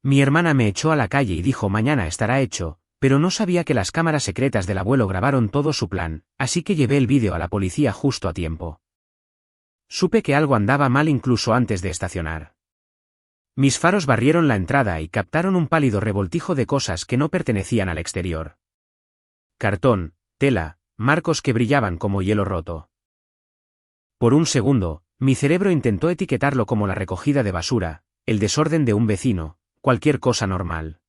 Mi hermana me echó a la calle y dijo mañana estará hecho, pero no sabía que las cámaras secretas del abuelo grabaron todo su plan, así que llevé el vídeo a la policía justo a tiempo. Supe que algo andaba mal incluso antes de estacionar. Mis faros barrieron la entrada y captaron un pálido revoltijo de cosas que no pertenecían al exterior. Cartón, tela, marcos que brillaban como hielo roto. Por un segundo, mi cerebro intentó etiquetarlo como la recogida de basura, el desorden de un vecino, cualquier cosa normal.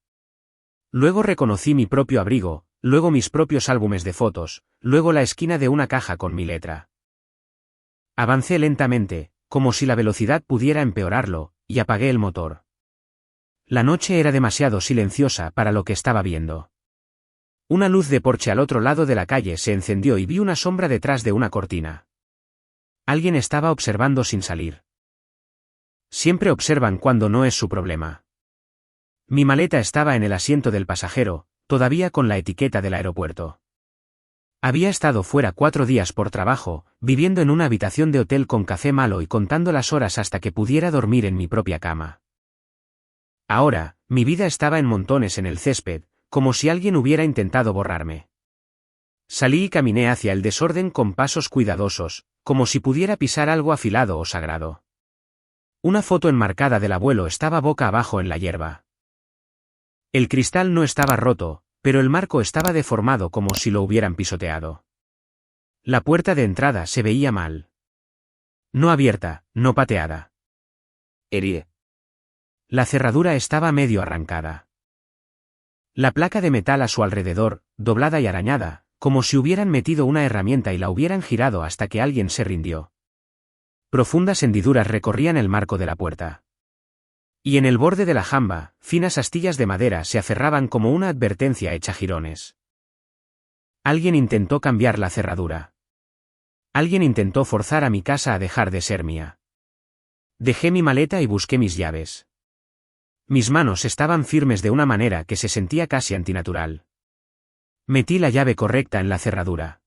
Luego reconocí mi propio abrigo, luego mis propios álbumes de fotos, luego la esquina de una caja con mi letra. Avancé lentamente, como si la velocidad pudiera empeorarlo, y apagué el motor. La noche era demasiado silenciosa para lo que estaba viendo. Una luz de porche al otro lado de la calle se encendió y vi una sombra detrás de una cortina. Alguien estaba observando sin salir. Siempre observan cuando no es su problema. Mi maleta estaba en el asiento del pasajero, todavía con la etiqueta del aeropuerto. Había estado fuera 4 días por trabajo, viviendo en una habitación de hotel con café malo y contando las horas hasta que pudiera dormir en mi propia cama. Ahora, mi vida estaba en montones en el césped, como si alguien hubiera intentado borrarme. Salí y caminé hacia el desorden con pasos cuidadosos, como si pudiera pisar algo afilado o sagrado. Una foto enmarcada del abuelo estaba boca abajo en la hierba. El cristal no estaba roto, pero el marco estaba deformado como si lo hubieran pisoteado. La puerta de entrada se veía mal. No abierta, no pateada. Herie. La cerradura estaba medio arrancada. La placa de metal a su alrededor, doblada y arañada, como si hubieran metido una herramienta y la hubieran girado hasta que alguien se rindió. Profundas hendiduras recorrían el marco de la puerta. Y en el borde de la jamba, finas astillas de madera se aferraban como una advertencia hecha jirones. Alguien intentó cambiar la cerradura. Alguien intentó forzar a mi casa a dejar de ser mía. Dejé mi maleta y busqué mis llaves. Mis manos estaban firmes de una manera que se sentía casi antinatural. Metí la llave correcta en la cerradura.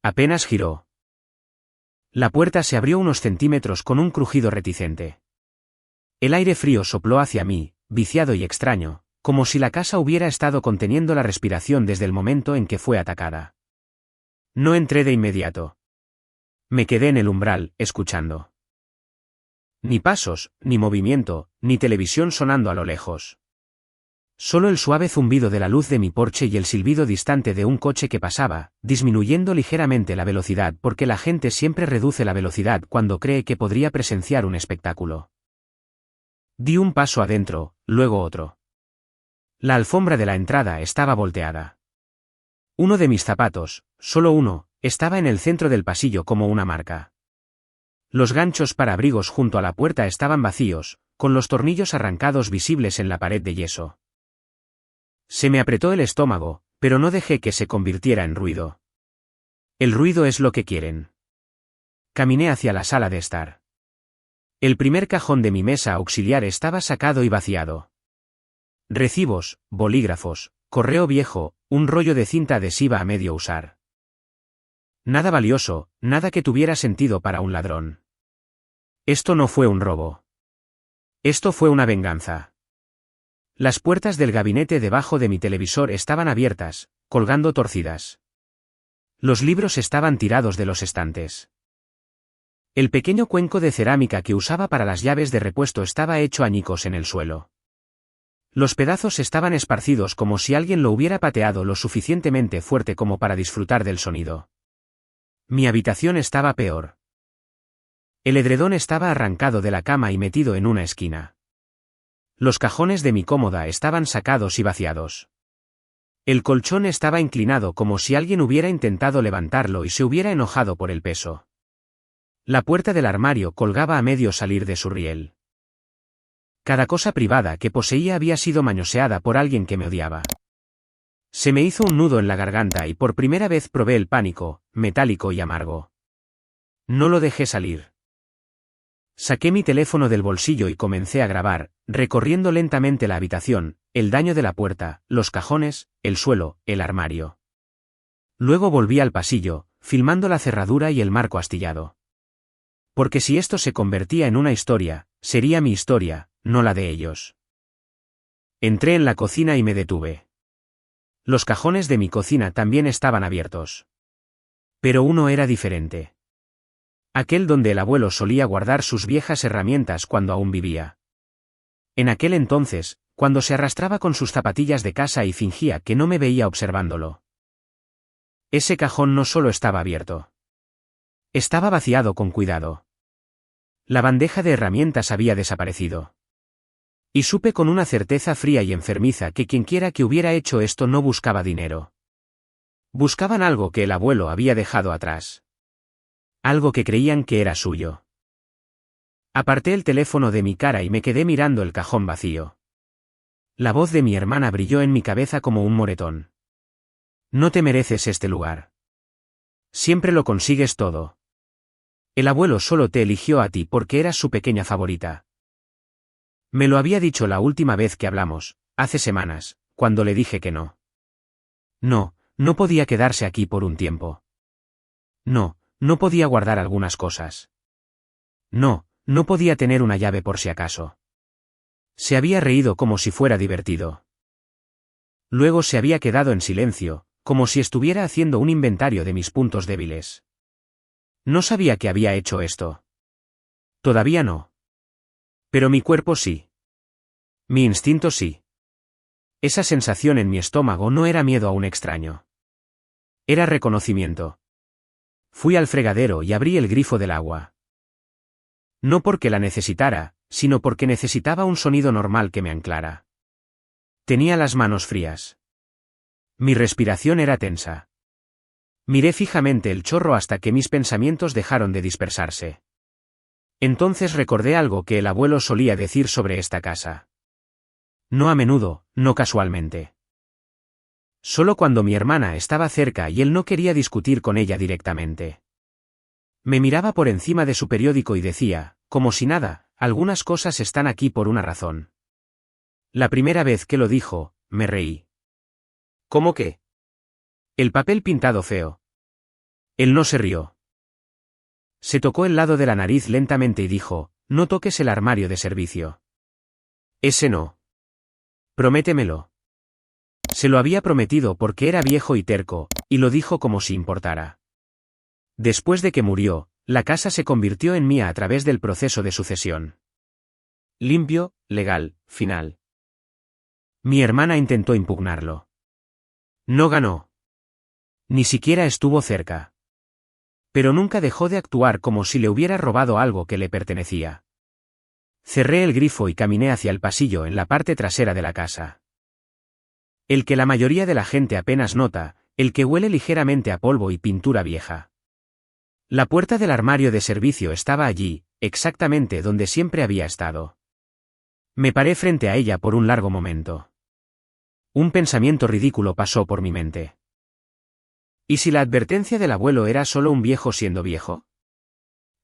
Apenas giró. La puerta se abrió unos centímetros con un crujido reticente. El aire frío sopló hacia mí, viciado y extraño, como si la casa hubiera estado conteniendo la respiración desde el momento en que fue atacada. No entré de inmediato. Me quedé en el umbral, escuchando. Ni pasos, ni movimiento, ni televisión sonando a lo lejos. Solo el suave zumbido de la luz de mi porche y el silbido distante de un coche que pasaba, disminuyendo ligeramente la velocidad porque la gente siempre reduce la velocidad cuando cree que podría presenciar un espectáculo. Di un paso adentro, luego otro. La alfombra de la entrada estaba volteada. Uno de mis zapatos, solo uno, estaba en el centro del pasillo como una marca. Los ganchos para abrigos junto a la puerta estaban vacíos, con los tornillos arrancados visibles en la pared de yeso. Se me apretó el estómago, pero no dejé que se convirtiera en ruido. El ruido es lo que quieren. Caminé hacia la sala de estar. El primer cajón de mi mesa auxiliar estaba sacado y vaciado. Recibos, bolígrafos, correo viejo, un rollo de cinta adhesiva a medio usar. Nada valioso, nada que tuviera sentido para un ladrón. Esto no fue un robo. Esto fue una venganza. Las puertas del gabinete debajo de mi televisor estaban abiertas, colgando torcidas. Los libros estaban tirados de los estantes. El pequeño cuenco de cerámica que usaba para las llaves de repuesto estaba hecho añicos en el suelo. Los pedazos estaban esparcidos como si alguien lo hubiera pateado lo suficientemente fuerte como para disfrutar del sonido. Mi habitación estaba peor. El edredón estaba arrancado de la cama y metido en una esquina. Los cajones de mi cómoda estaban sacados y vaciados. El colchón estaba inclinado como si alguien hubiera intentado levantarlo y se hubiera enojado por el peso. La puerta del armario colgaba a medio salir de su riel. Cada cosa privada que poseía había sido manoseada por alguien que me odiaba. Se me hizo un nudo en la garganta y por primera vez probé el pánico, metálico y amargo. No lo dejé salir. Saqué mi teléfono del bolsillo y comencé a grabar, recorriendo lentamente la habitación, el daño de la puerta, los cajones, el suelo, el armario. Luego volví al pasillo, filmando la cerradura y el marco astillado. Porque si esto se convertía en una historia, sería mi historia, no la de ellos. Entré en la cocina y me detuve. Los cajones de mi cocina también estaban abiertos. Pero uno era diferente. Aquel donde el abuelo solía guardar sus viejas herramientas cuando aún vivía. En aquel entonces, cuando se arrastraba con sus zapatillas de casa y fingía que no me veía observándolo. Ese cajón no solo estaba abierto. Estaba vaciado con cuidado. La bandeja de herramientas había desaparecido. Y supe con una certeza fría y enfermiza que quienquiera que hubiera hecho esto no buscaba dinero. Buscaban algo que el abuelo había dejado atrás. Algo que creían que era suyo. Aparté el teléfono de mi cara y me quedé mirando el cajón vacío. La voz de mi hermana brilló en mi cabeza como un moretón. No te mereces este lugar. Siempre lo consigues todo. El abuelo solo te eligió a ti porque eras su pequeña favorita. Me lo había dicho la última vez que hablamos, hace semanas, cuando le dije que no. No, no podía quedarse aquí por un tiempo. No, no podía guardar algunas cosas. No, no podía tener una llave por si acaso. Se había reído como si fuera divertido. Luego se había quedado en silencio, como si estuviera haciendo un inventario de mis puntos débiles. No sabía que había hecho esto. Todavía no. Pero mi cuerpo sí. Mi instinto sí. Esa sensación en mi estómago no era miedo a un extraño. Era reconocimiento. Fui al fregadero y abrí el grifo del agua. No porque la necesitara, sino porque necesitaba un sonido normal que me anclara. Tenía las manos frías. Mi respiración era tensa. Miré fijamente el chorro hasta que mis pensamientos dejaron de dispersarse. Entonces recordé algo que el abuelo solía decir sobre esta casa. No a menudo, no casualmente. Solo cuando mi hermana estaba cerca y él no quería discutir con ella directamente. Me miraba por encima de su periódico y decía, como si nada, algunas cosas están aquí por una razón. La primera vez que lo dijo, me reí. ¿Cómo qué? El papel pintado feo. Él no se rió. Se tocó el lado de la nariz lentamente y dijo, no toques el armario de servicio. Ese no. Prométemelo. Se lo había prometido porque era viejo y terco, y lo dijo como si importara. Después de que murió, la casa se convirtió en mía a través del proceso de sucesión. Limpio, legal, final. Mi hermana intentó impugnarlo. No ganó. Ni siquiera estuvo cerca. Pero nunca dejó de actuar como si le hubiera robado algo que le pertenecía. Cerré el grifo y caminé hacia el pasillo en la parte trasera de la casa. El que la mayoría de la gente apenas nota, el que huele ligeramente a polvo y pintura vieja. La puerta del armario de servicio estaba allí, exactamente donde siempre había estado. Me paré frente a ella por un largo momento. Un pensamiento ridículo pasó por mi mente. ¿Y si la advertencia del abuelo era solo un viejo siendo viejo?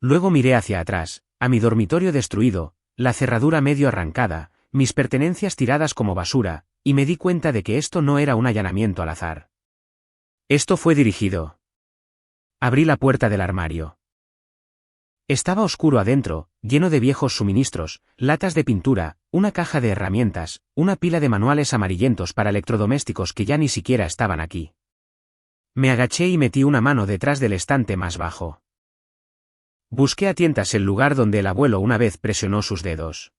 Luego miré hacia atrás, a mi dormitorio destruido, la cerradura medio arrancada, mis pertenencias tiradas como basura, y me di cuenta de que esto no era un allanamiento al azar. Esto fue dirigido. Abrí la puerta del armario. Estaba oscuro adentro, lleno de viejos suministros, latas de pintura, una caja de herramientas, una pila de manuales amarillentos para electrodomésticos que ya ni siquiera estaban aquí. Me agaché y metí una mano detrás del estante más bajo. Busqué a tientas el lugar donde el abuelo una vez presionó sus dedos.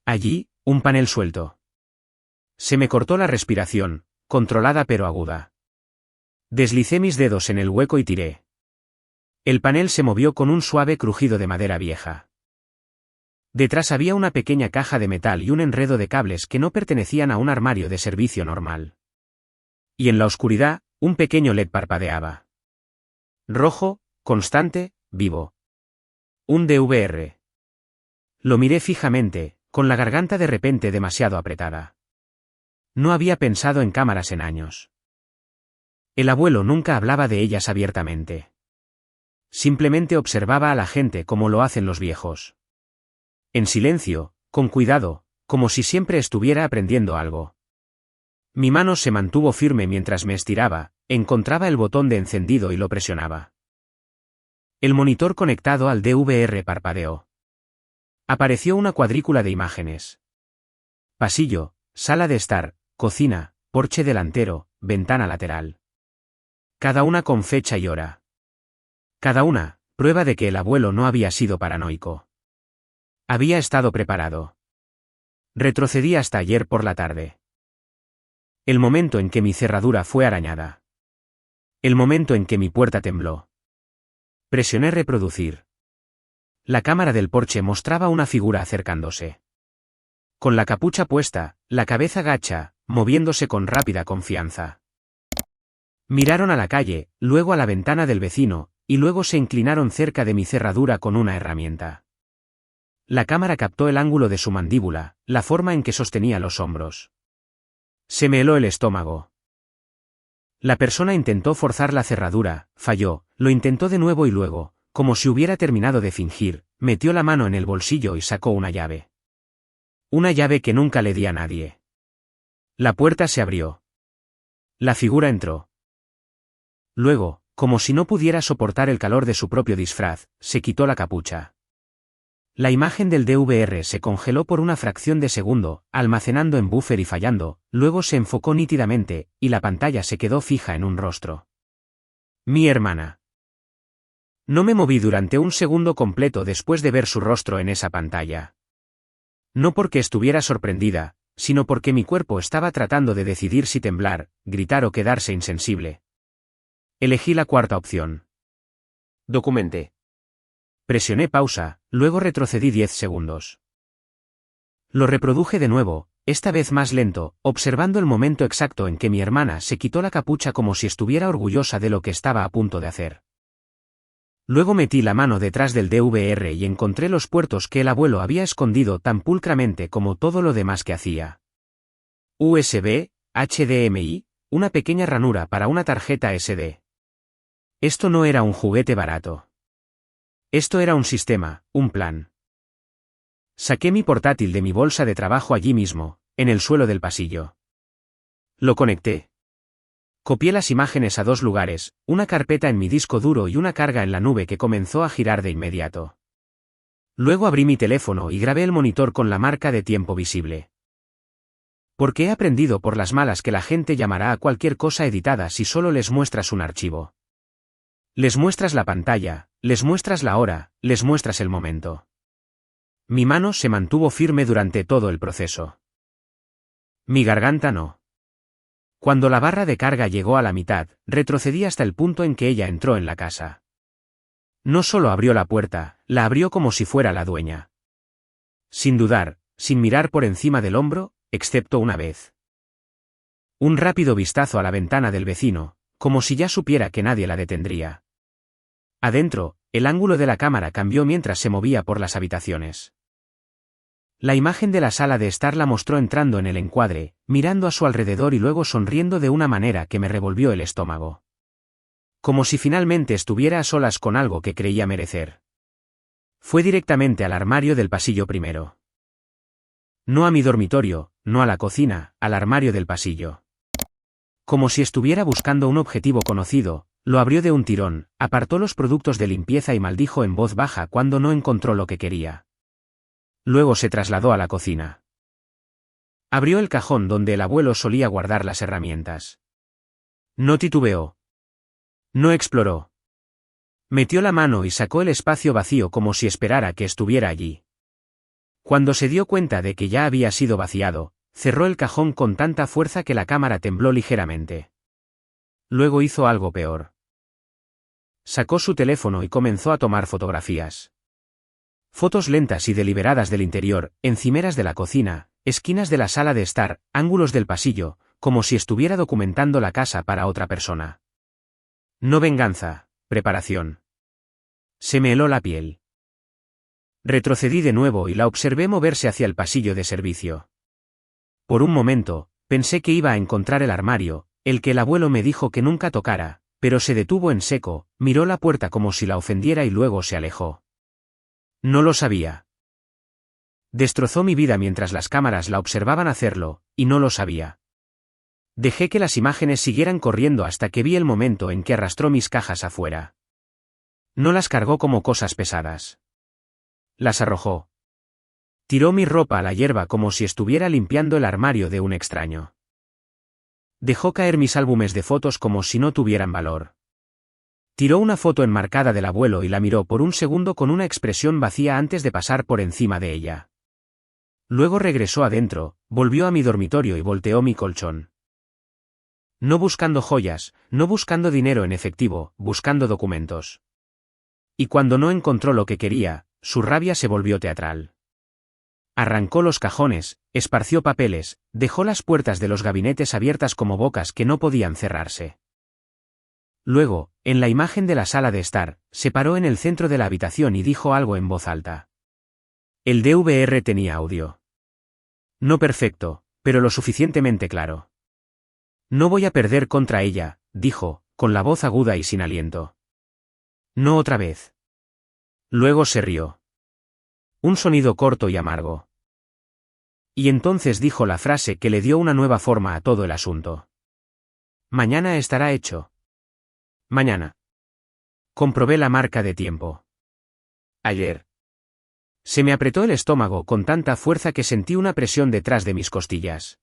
Allí, un panel suelto. Se me cortó la respiración, controlada pero aguda. Deslicé mis dedos en el hueco y tiré. El panel se movió con un suave crujido de madera vieja. Detrás había una pequeña caja de metal y un enredo de cables que no pertenecían a un armario de servicio normal. Y en la oscuridad, un pequeño LED parpadeaba. Rojo, constante, vivo. Un DVR. Lo miré fijamente, con la garganta de repente demasiado apretada. No había pensado en cámaras en años. El abuelo nunca hablaba de ellas abiertamente. Simplemente observaba a la gente como lo hacen los viejos. En silencio, con cuidado, como si siempre estuviera aprendiendo algo. Mi mano se mantuvo firme mientras me estiraba, encontraba el botón de encendido y lo presionaba. El monitor conectado al DVR parpadeó. Apareció una cuadrícula de imágenes. Pasillo, sala de estar, cocina, porche delantero, ventana lateral. Cada una con fecha y hora. Cada una, prueba de que el abuelo no había sido paranoico. Había estado preparado. Retrocedí hasta ayer por la tarde. El momento en que mi cerradura fue arañada. El momento en que mi puerta tembló. Presioné reproducir. La cámara del porche mostraba una figura acercándose. Con la capucha puesta, la cabeza gacha, moviéndose con rápida confianza. Miraron a la calle, luego a la ventana del vecino, y luego se inclinaron cerca de mi cerradura con una herramienta. La cámara captó el ángulo de su mandíbula, la forma en que sostenía los hombros. Se me heló el estómago. La persona intentó forzar la cerradura, falló, lo intentó de nuevo y luego, como si hubiera terminado de fingir, metió la mano en el bolsillo y sacó una llave. Una llave que nunca le di a nadie. La puerta se abrió. La figura entró. Luego, como si no pudiera soportar el calor de su propio disfraz, se quitó la capucha. La imagen del DVR se congeló por una fracción de segundo, almacenando en buffer y fallando, luego se enfocó nítidamente, y la pantalla se quedó fija en un rostro. Mi hermana. No me moví durante un segundo completo después de ver su rostro en esa pantalla. No porque estuviera sorprendida, sino porque mi cuerpo estaba tratando de decidir si temblar, gritar o quedarse insensible. Elegí la cuarta opción. Documenté. Presioné pausa, luego retrocedí 10 segundos. Lo reproduje de nuevo, esta vez más lento, observando el momento exacto en que mi hermana se quitó la capucha como si estuviera orgullosa de lo que estaba a punto de hacer. Luego metí la mano detrás del DVR y encontré los puertos que el abuelo había escondido tan pulcramente como todo lo demás que hacía. USB, HDMI, una pequeña ranura para una tarjeta SD. Esto no era un juguete barato. Esto era un sistema, un plan. Saqué mi portátil de mi bolsa de trabajo allí mismo, en el suelo del pasillo. Lo conecté. Copié las imágenes a 2 lugares, una carpeta en mi disco duro y una carga en la nube que comenzó a girar de inmediato. Luego abrí mi teléfono y grabé el monitor con la marca de tiempo visible. Porque he aprendido por las malas que la gente llamará a cualquier cosa editada si solo les muestras un archivo. Les muestras la pantalla, les muestras la hora, les muestras el momento. Mi mano se mantuvo firme durante todo el proceso. Mi garganta no. Cuando la barra de carga llegó a la mitad, retrocedí hasta el punto en que ella entró en la casa. No solo abrió la puerta, la abrió como si fuera la dueña. Sin dudar, sin mirar por encima del hombro, excepto una vez. Un rápido vistazo a la ventana del vecino, como si ya supiera que nadie la detendría. Adentro, el ángulo de la cámara cambió mientras se movía por las habitaciones. La imagen de la sala de estar la mostró entrando en el encuadre, mirando a su alrededor y luego sonriendo de una manera que me revolvió el estómago. Como si finalmente estuviera a solas con algo que creía merecer. Fue directamente al armario del pasillo primero. No a mi dormitorio, no a la cocina, al armario del pasillo. Como si estuviera buscando un objetivo conocido, lo abrió de un tirón, apartó los productos de limpieza y maldijo en voz baja cuando no encontró lo que quería. Luego se trasladó a la cocina. Abrió el cajón donde el abuelo solía guardar las herramientas. No titubeó. No exploró. Metió la mano y sacó el espacio vacío como si esperara que estuviera allí. Cuando se dio cuenta de que ya había sido vaciado, cerró el cajón con tanta fuerza que la cámara tembló ligeramente. Luego hizo algo peor. Sacó su teléfono y comenzó a tomar fotografías. Fotos lentas y deliberadas del interior, encimeras de la cocina, esquinas de la sala de estar, ángulos del pasillo, como si estuviera documentando la casa para otra persona. No venganza, preparación. Se me heló la piel. Retrocedí de nuevo y la observé moverse hacia el pasillo de servicio. Por un momento, pensé que iba a encontrar el armario, el que el abuelo me dijo que nunca tocara, pero se detuvo en seco, miró la puerta como si la ofendiera y luego se alejó. No lo sabía. Destrozó mi vida mientras las cámaras la observaban hacerlo, y no lo sabía. Dejé que las imágenes siguieran corriendo hasta que vi el momento en que arrastró mis cajas afuera. No las cargó como cosas pesadas. Las arrojó. Tiró mi ropa a la hierba como si estuviera limpiando el armario de un extraño. Dejó caer mis álbumes de fotos como si no tuvieran valor. Tiró una foto enmarcada del abuelo y la miró por un segundo con una expresión vacía antes de pasar por encima de ella. Luego regresó adentro, volvió a mi dormitorio y volteó mi colchón. No buscando joyas, no buscando dinero en efectivo, buscando documentos. Y cuando no encontró lo que quería, su rabia se volvió teatral. Arrancó los cajones, esparció papeles, dejó las puertas de los gabinetes abiertas como bocas que no podían cerrarse. Luego, en la imagen de la sala de estar, se paró en el centro de la habitación y dijo algo en voz alta. El DVR tenía audio. No perfecto, pero lo suficientemente claro. No voy a perder contra ella, dijo, con la voz aguda y sin aliento. No otra vez. Luego se rió. Un sonido corto y amargo. Y entonces dijo la frase que le dio una nueva forma a todo el asunto. Mañana estará hecho. Mañana. Comprobé la marca de tiempo. Ayer. Se me apretó el estómago con tanta fuerza que sentí una presión detrás de mis costillas.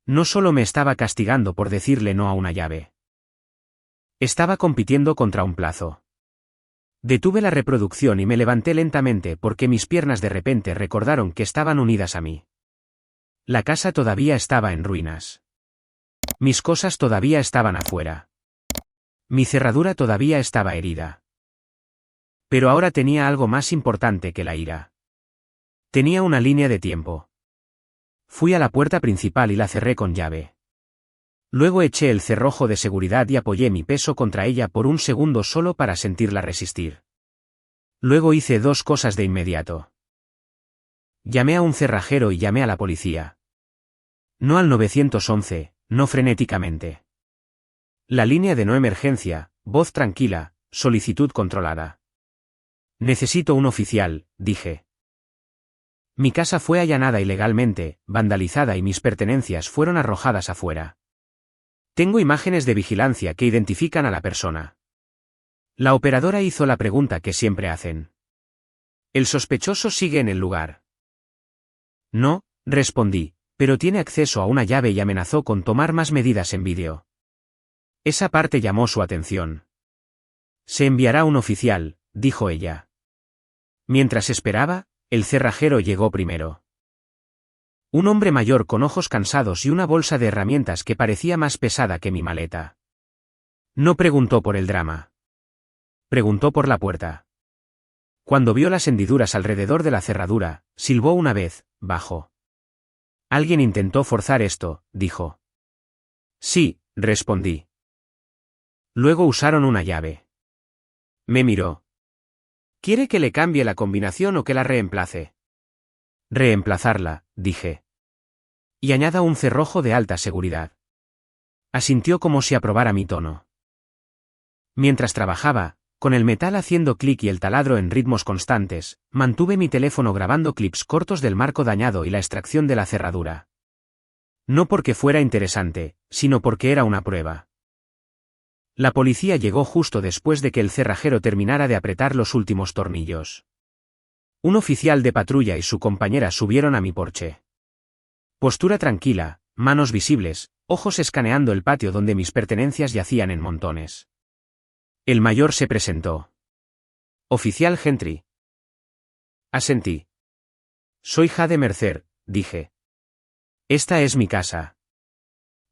No solo me estaba castigando por decirle no a una llave. Estaba compitiendo contra un plazo. Detuve la reproducción y me levanté lentamente porque mis piernas de repente recordaron que estaban unidas a mí. La casa todavía estaba en ruinas. Mis cosas todavía estaban afuera. Mi cerradura todavía estaba herida. Pero ahora tenía algo más importante que la ira. Tenía una línea de tiempo. Fui a la puerta principal y la cerré con llave. Luego eché el cerrojo de seguridad y apoyé mi peso contra ella por un segundo solo para sentirla resistir. Luego hice dos cosas de inmediato. Llamé a un cerrajero y llamé a la policía. No al 911, no frenéticamente. La línea de no emergencia, voz tranquila, solicitud controlada. Necesito un oficial, dije. Mi casa fue allanada ilegalmente, vandalizada y mis pertenencias fueron arrojadas afuera. Tengo imágenes de vigilancia que identifican a la persona. La operadora hizo la pregunta que siempre hacen. ¿El sospechoso sigue en el lugar? No, respondí, pero tiene acceso a una llave y amenazó con tomar más medidas en vídeo. Esa parte llamó su atención. Se enviará un oficial, dijo ella. Mientras esperaba, el cerrajero llegó primero. Un hombre mayor con ojos cansados y una bolsa de herramientas que parecía más pesada que mi maleta. No preguntó por el drama. Preguntó por la puerta. Cuando vio las hendiduras alrededor de la cerradura, silbó una vez, bajo. Alguien intentó forzar esto, dijo. Sí, respondí. Luego usaron una llave. Me miró. ¿Quiere que le cambie la combinación o que la reemplace? Reemplazarla, dije. Y añada un cerrojo de alta seguridad. Asintió como si aprobara mi tono. Mientras trabajaba, con el metal haciendo clic y el taladro en ritmos constantes, mantuve mi teléfono grabando clips cortos del marco dañado y la extracción de la cerradura. No porque fuera interesante, sino porque era una prueba. La policía llegó justo después de que el cerrajero terminara de apretar los últimos tornillos. Un oficial de patrulla y su compañera subieron a mi porche. Postura tranquila, manos visibles, ojos escaneando el patio donde mis pertenencias yacían en montones. El mayor se presentó. Oficial Gentry. Asentí. Soy Jade Mercer, dije. Esta es mi casa.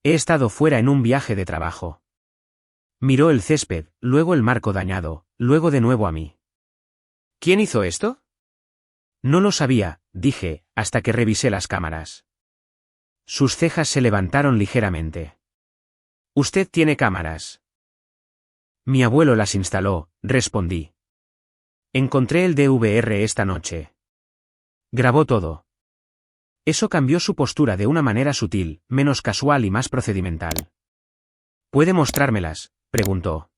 He estado fuera en un viaje de trabajo. Miró el césped, luego el marco dañado, luego de nuevo a mí. ¿Quién hizo esto? No lo sabía, dije, hasta que revisé las cámaras. Sus cejas se levantaron ligeramente. Usted tiene cámaras. Mi abuelo las instaló, respondí. Encontré el DVR esta noche. Grabó todo. Eso cambió su postura de una manera sutil, menos casual y más procedimental. ¿Puede mostrármelas?, preguntó.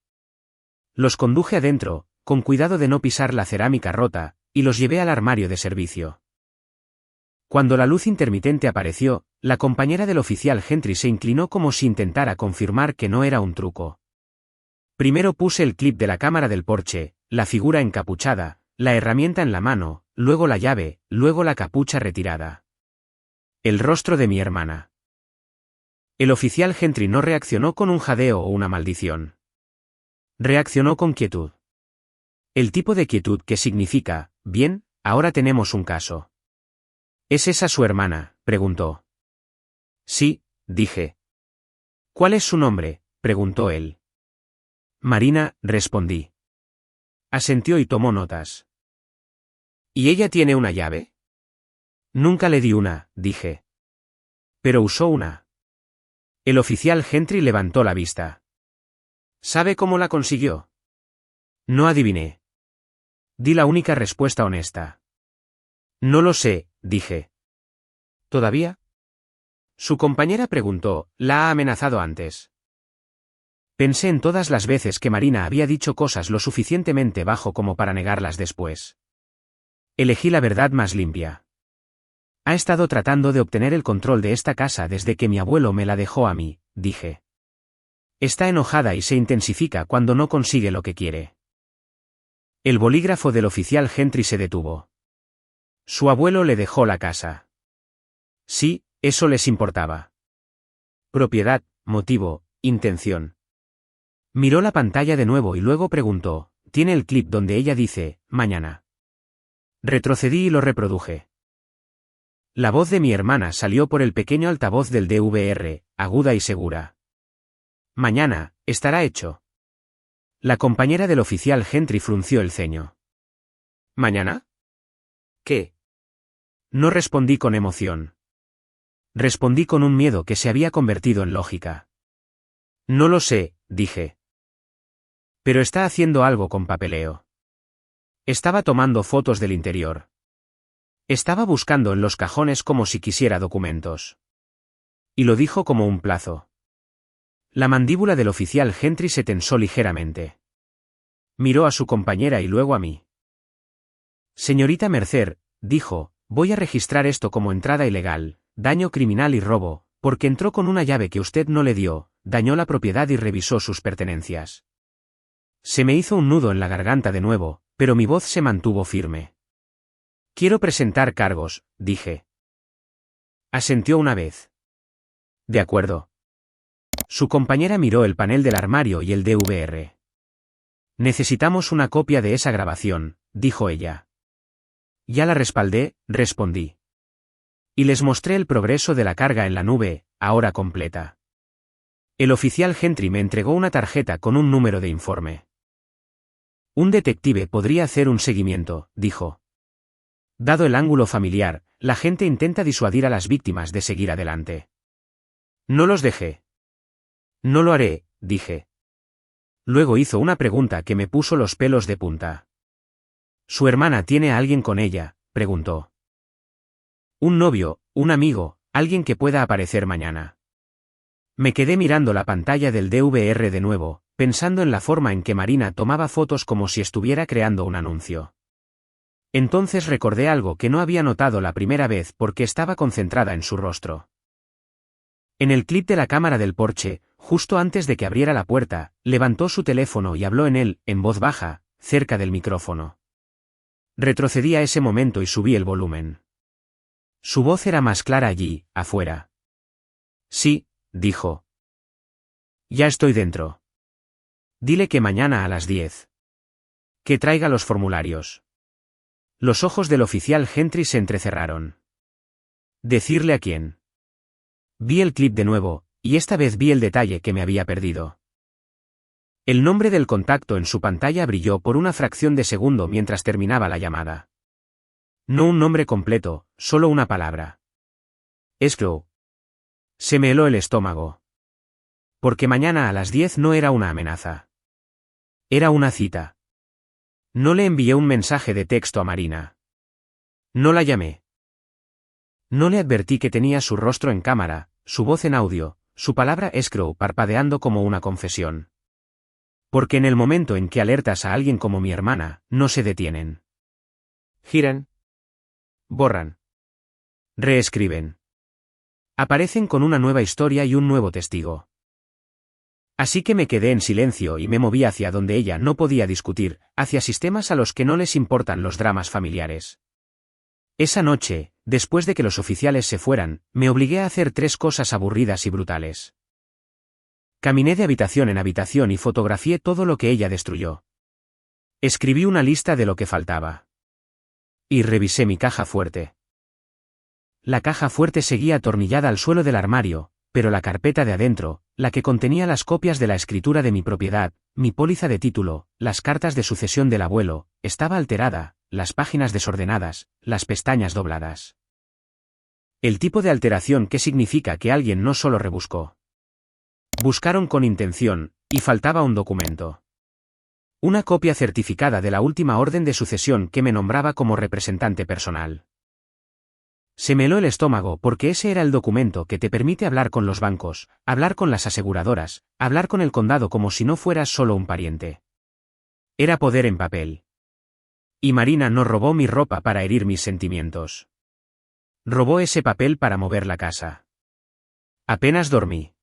Los conduje adentro, con cuidado de no pisar la cerámica rota, y los llevé al armario de servicio. Cuando la luz intermitente apareció, la compañera del oficial Gentry se inclinó como si intentara confirmar que no era un truco. Primero puse el clip de la cámara del porche, la figura encapuchada, la herramienta en la mano, luego la llave, luego la capucha retirada. El rostro de mi hermana. El oficial Gentry no reaccionó con un jadeo o una maldición. Reaccionó con quietud. El tipo de quietud que significa, bien, ahora tenemos un caso. ¿Es esa su hermana?, preguntó. Sí, dije. ¿Cuál es su nombre?, preguntó él. Marina, respondí. Asintió y tomó notas. ¿Y ella tiene una llave? Nunca le di una, dije. Pero usó una. El oficial Gentry levantó la vista. ¿Sabe cómo la consiguió? No adiviné. Di la única respuesta honesta. No lo sé, dije. ¿Todavía? Su compañera preguntó, ¿la ha amenazado antes? Pensé en todas las veces que Marina había dicho cosas lo suficientemente bajo como para negarlas después. Elegí la verdad más limpia. Ha estado tratando de obtener el control de esta casa desde que mi abuelo me la dejó a mí, dije. Está enojada y se intensifica cuando no consigue lo que quiere. El bolígrafo del oficial Gentry se detuvo. Su abuelo le dejó la casa. Sí, eso les importaba. Propiedad, motivo, intención. Miró la pantalla de nuevo y luego preguntó, ¿tiene el clip donde ella dice, mañana? Retrocedí y lo reproduje. La voz de mi hermana salió por el pequeño altavoz del DVR, aguda y segura. Mañana, estará hecho. La compañera del oficial Gentry frunció el ceño. ¿Mañana? ¿Qué? No respondí con emoción. Respondí con un miedo que se había convertido en lógica. No lo sé, dije. Pero está haciendo algo con papeleo. Estaba tomando fotos del interior. Estaba buscando en los cajones como si quisiera documentos. Y lo dijo como un plazo. La mandíbula del oficial Gentry se tensó ligeramente. Miró a su compañera y luego a mí. Señorita Mercer, dijo, voy a registrar esto como entrada ilegal, daño criminal y robo, porque entró con una llave que usted no le dio, dañó la propiedad y revisó sus pertenencias. Se me hizo un nudo en la garganta de nuevo, pero mi voz se mantuvo firme. Quiero presentar cargos, dije. Asintió una vez. De acuerdo. Su compañera miró el panel del armario y el DVR. Necesitamos una copia de esa grabación, dijo ella. Ya la respaldé, respondí. Y les mostré el progreso de la carga en la nube, ahora completa. El oficial Gentry me entregó una tarjeta con un número de informe. Un detective podría hacer un seguimiento, dijo. Dado el ángulo familiar, la gente intenta disuadir a las víctimas de seguir adelante. No los dejé. No lo haré, dije. Luego hizo una pregunta que me puso los pelos de punta. ¿Su hermana tiene a alguien con ella?, preguntó. Un novio, un amigo, alguien que pueda aparecer mañana. Me quedé mirando la pantalla del DVR de nuevo, pensando en la forma en que Marina tomaba fotos como si estuviera creando un anuncio. Entonces recordé algo que no había notado la primera vez porque estaba concentrada en su rostro. En el clip de la cámara del porche, justo antes de que abriera la puerta, levantó su teléfono y habló en él, en voz baja, cerca del micrófono. Retrocedí a ese momento y subí el volumen. Su voz era más clara allí, afuera. Sí, dijo. Ya estoy dentro. Dile que mañana a las 10. Que traiga los formularios. Los ojos del oficial Gentry se entrecerraron. ¿Decirle a quién? Vi el clip de nuevo, y esta vez vi el detalle que me había perdido. El nombre del contacto en su pantalla brilló por una fracción de segundo mientras terminaba la llamada. No un nombre completo, solo una palabra. Escrow. Se me heló el estómago. Porque mañana a las 10 no era una amenaza. Era una cita. No le envié un mensaje de texto a Marina. No la llamé. No le advertí que tenía su rostro en cámara, su voz en audio, su palabra escrow parpadeando como una confesión. Porque en el momento en que alertas a alguien como mi hermana, no se detienen. Giran. Borran. Reescriben. Aparecen con una nueva historia y un nuevo testigo. Así que me quedé en silencio y me moví hacia donde ella no podía discutir, hacia sistemas a los que no les importan los dramas familiares. Esa noche, después de que los oficiales se fueran, me obligué a hacer 3 cosas aburridas y brutales. Caminé de habitación en habitación y fotografié todo lo que ella destruyó. Escribí una lista de lo que faltaba. Y revisé mi caja fuerte. La caja fuerte seguía atornillada al suelo del armario, pero la carpeta de adentro, la que contenía las copias de la escritura de mi propiedad, mi póliza de título, las cartas de sucesión del abuelo, estaba alterada, las páginas desordenadas, las pestañas dobladas. El tipo de alteración que significa que alguien no solo rebuscó. Buscaron con intención, y faltaba un documento. Una copia certificada de la última orden de sucesión que me nombraba como representante personal. Se me heló el estómago porque ese era el documento que te permite hablar con los bancos, hablar con las aseguradoras, hablar con el condado como si no fueras solo un pariente. Era poder en papel. Y Marina no robó mi ropa para herir mis sentimientos. Robó ese papel para mover la casa. Apenas dormí.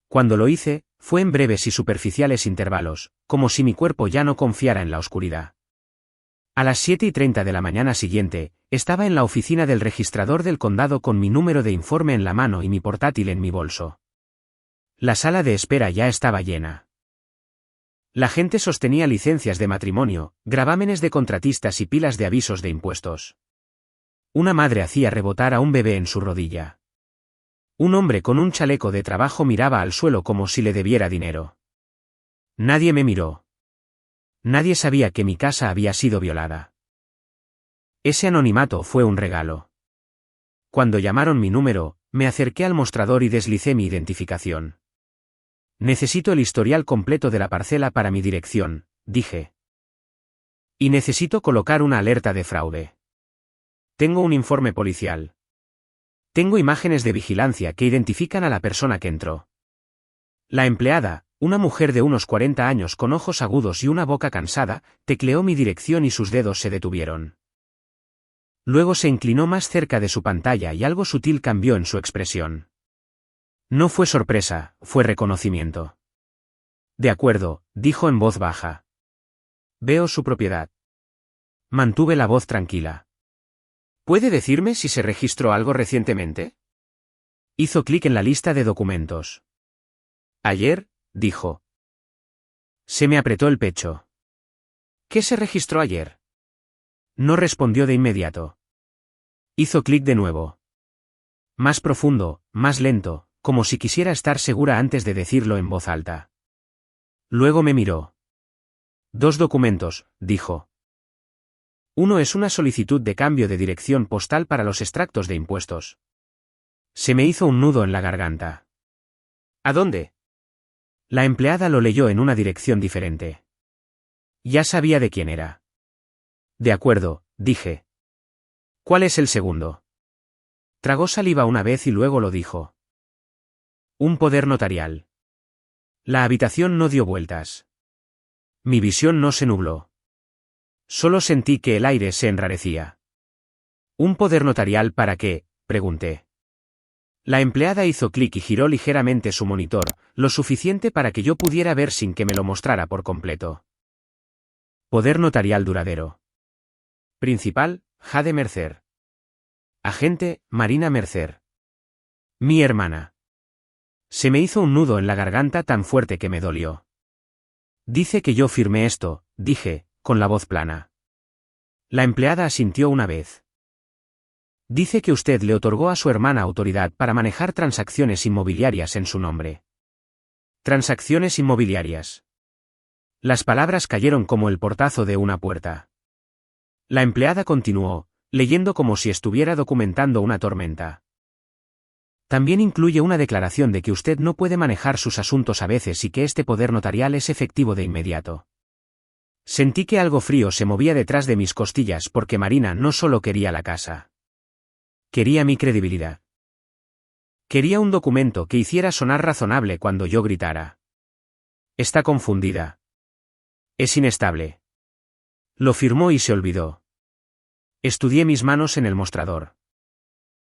Cuando lo hice, fue en breves y superficiales intervalos, como si mi cuerpo ya no confiara en la oscuridad. A las 7:30 de la mañana siguiente, estaba en la oficina del registrador del condado con mi número de informe en la mano y mi portátil en mi bolso. La sala de espera ya estaba llena. La gente sostenía licencias de matrimonio, gravámenes de contratistas y pilas de avisos de impuestos. Una madre hacía rebotar a un bebé en su rodilla. Un hombre con un chaleco de trabajo miraba al suelo como si le debiera dinero. Nadie me miró. Nadie sabía que mi casa había sido violada. Ese anonimato fue un regalo. Cuando llamaron mi número, me acerqué al mostrador y deslicé mi identificación. Necesito el historial completo de la parcela para mi dirección, dije. Y necesito colocar una alerta de fraude. Tengo un informe policial. Tengo imágenes de vigilancia que identifican a la persona que entró. La empleada, una mujer de unos 40 años con ojos agudos y una boca cansada, tecleó mi dirección y sus dedos se detuvieron. Luego se inclinó más cerca de su pantalla y algo sutil cambió en su expresión. No fue sorpresa, fue reconocimiento. De acuerdo, dijo en voz baja. Veo su propiedad. Mantuve la voz tranquila. ¿Puede decirme si se registró algo recientemente? Hizo clic en la lista de documentos. Ayer, dijo. Se me apretó el pecho. ¿Qué se registró ayer? No respondió de inmediato. Hizo clic de nuevo. Más profundo, más lento, como si quisiera estar segura antes de decirlo en voz alta. Luego me miró. 2 documentos, dijo. Uno es una solicitud de cambio de dirección postal para los extractos de impuestos. Se me hizo un nudo en la garganta. ¿A dónde? La empleada lo leyó en una dirección diferente. Ya sabía de quién era. De acuerdo, dije. ¿Cuál es el segundo? Tragó saliva una vez y luego lo dijo. Un poder notarial. La habitación no dio vueltas. Mi visión no se nubló. Solo sentí que el aire se enrarecía. ¿Un poder notarial para qué?, pregunté. La empleada hizo clic y giró ligeramente su monitor, lo suficiente para que yo pudiera ver sin que me lo mostrara por completo. Poder notarial duradero. Principal, Jade Mercer. Agente, Marina Mercer. Mi hermana. Se me hizo un nudo en la garganta tan fuerte que me dolió. Dice que yo firmé esto, dije, con la voz plana. La empleada asintió una vez. Dice que usted le otorgó a su hermana autoridad para manejar transacciones inmobiliarias en su nombre. Transacciones inmobiliarias. Las palabras cayeron como el portazo de una puerta. La empleada continuó, leyendo como si estuviera documentando una tormenta. También incluye una declaración de que usted no puede manejar sus asuntos a veces y que este poder notarial es efectivo de inmediato. Sentí que algo frío se movía detrás de mis costillas porque Marina no solo quería la casa. Quería mi credibilidad. Quería un documento que hiciera sonar razonable cuando yo gritara. Está confundida. Es inestable. Lo firmó y se olvidó. Estudié mis manos en el mostrador.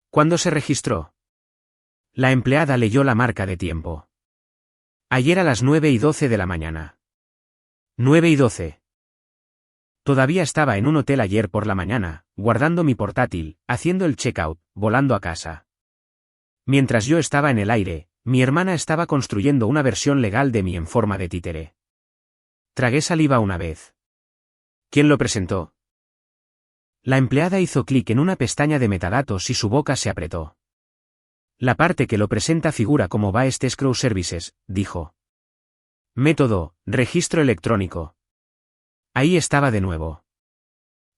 ¿Cuándo se registró? La empleada leyó la marca de tiempo. Ayer a las 9:12 de la mañana. 9:12. Todavía estaba en un hotel ayer por la mañana, guardando mi portátil, haciendo el checkout, volando a casa. Mientras yo estaba en el aire, mi hermana estaba construyendo una versión legal de mí en forma de títere. Tragué saliva una vez. ¿Quién lo presentó? La empleada hizo clic en una pestaña de metadatos y su boca se apretó. La parte que lo presenta figura como Based Escrow Services, dijo. Método, registro electrónico. Ahí estaba de nuevo.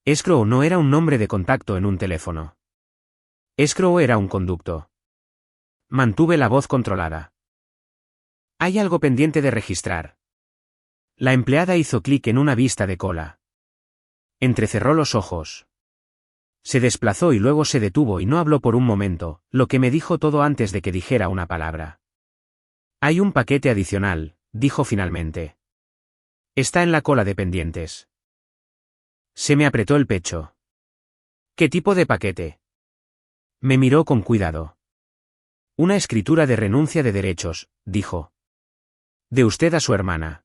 Escrow no era un nombre de contacto en un teléfono. Escrow era un conducto. Mantuve la voz controlada. Hay algo pendiente de registrar. La empleada hizo clic en una vista de cola. Entrecerró los ojos. Se desplazó y luego se detuvo y no habló por un momento, lo que me dijo todo antes de que dijera una palabra. Hay un paquete adicional, dijo finalmente. Está en la cola de pendientes. Se me apretó el pecho. ¿Qué tipo de paquete? Me miró con cuidado. Una escritura de renuncia de derechos, dijo. De usted a su hermana.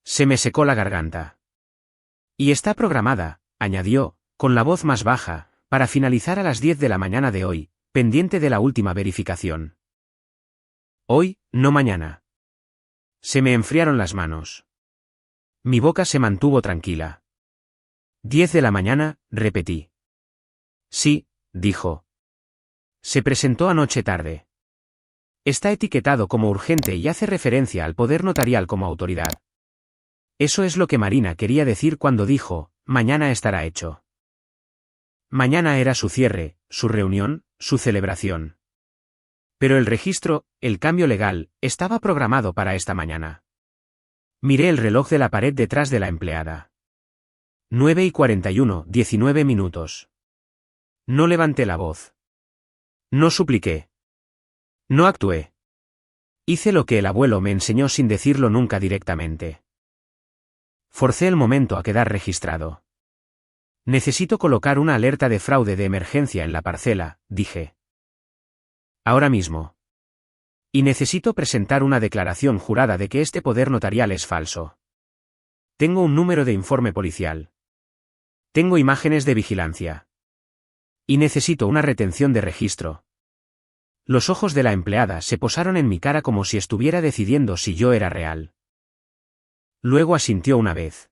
Se me secó la garganta. Y está programada, añadió, con la voz más baja, para finalizar a las 10 de la mañana de hoy, pendiente de la última verificación. Hoy, no mañana. Se me enfriaron las manos. Mi boca se mantuvo tranquila. 10 de la mañana, repetí. Sí, dijo. Se presentó anoche tarde. Está etiquetado como urgente y hace referencia al poder notarial como autoridad. Eso es lo que Marina quería decir cuando dijo, mañana estará hecho. Mañana era su cierre, su reunión, su celebración. Pero el registro, el cambio legal, estaba programado para esta mañana. Miré el reloj de la pared detrás de la empleada. 9:41, 19 minutos. No levanté la voz. No supliqué. No actué. Hice lo que el abuelo me enseñó sin decirlo nunca directamente. Forcé el momento a quedar registrado. Necesito colocar una alerta de fraude de emergencia en la parcela, dije. Ahora mismo. Y necesito presentar una declaración jurada de que este poder notarial es falso. Tengo un número de informe policial. Tengo imágenes de vigilancia. Y necesito una retención de registro. Los ojos de la empleada se posaron en mi cara como si estuviera decidiendo si yo era real. Luego asintió una vez.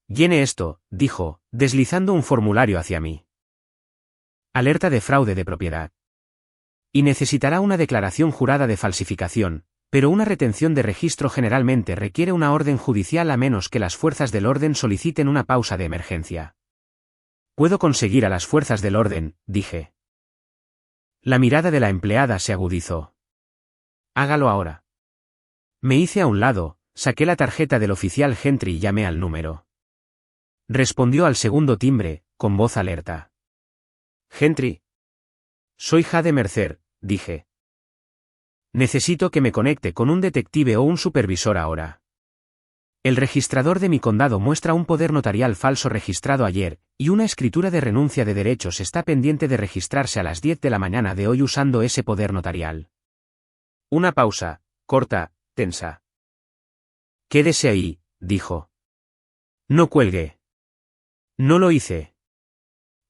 Llene esto, dijo, deslizando un formulario hacia mí. Alerta de fraude de propiedad. Y necesitará una declaración jurada de falsificación, pero una retención de registro generalmente requiere una orden judicial a menos que las fuerzas del orden soliciten una pausa de emergencia. Puedo conseguir a las fuerzas del orden, dije. La mirada de la empleada se agudizó. Hágalo ahora. Me hice a un lado, saqué la tarjeta del oficial Gentry y llamé al número. Respondió al segundo timbre, con voz alerta. Gentry. Soy Jade Mercer, dije. Necesito que me conecte con un detective o un supervisor ahora. El registrador de mi condado muestra un poder notarial falso registrado ayer, y una escritura de renuncia de derechos está pendiente de registrarse a las 10 de la mañana de hoy usando ese poder notarial. Una pausa, corta, tensa. Quédese ahí, dijo. No cuelgue. No lo hice.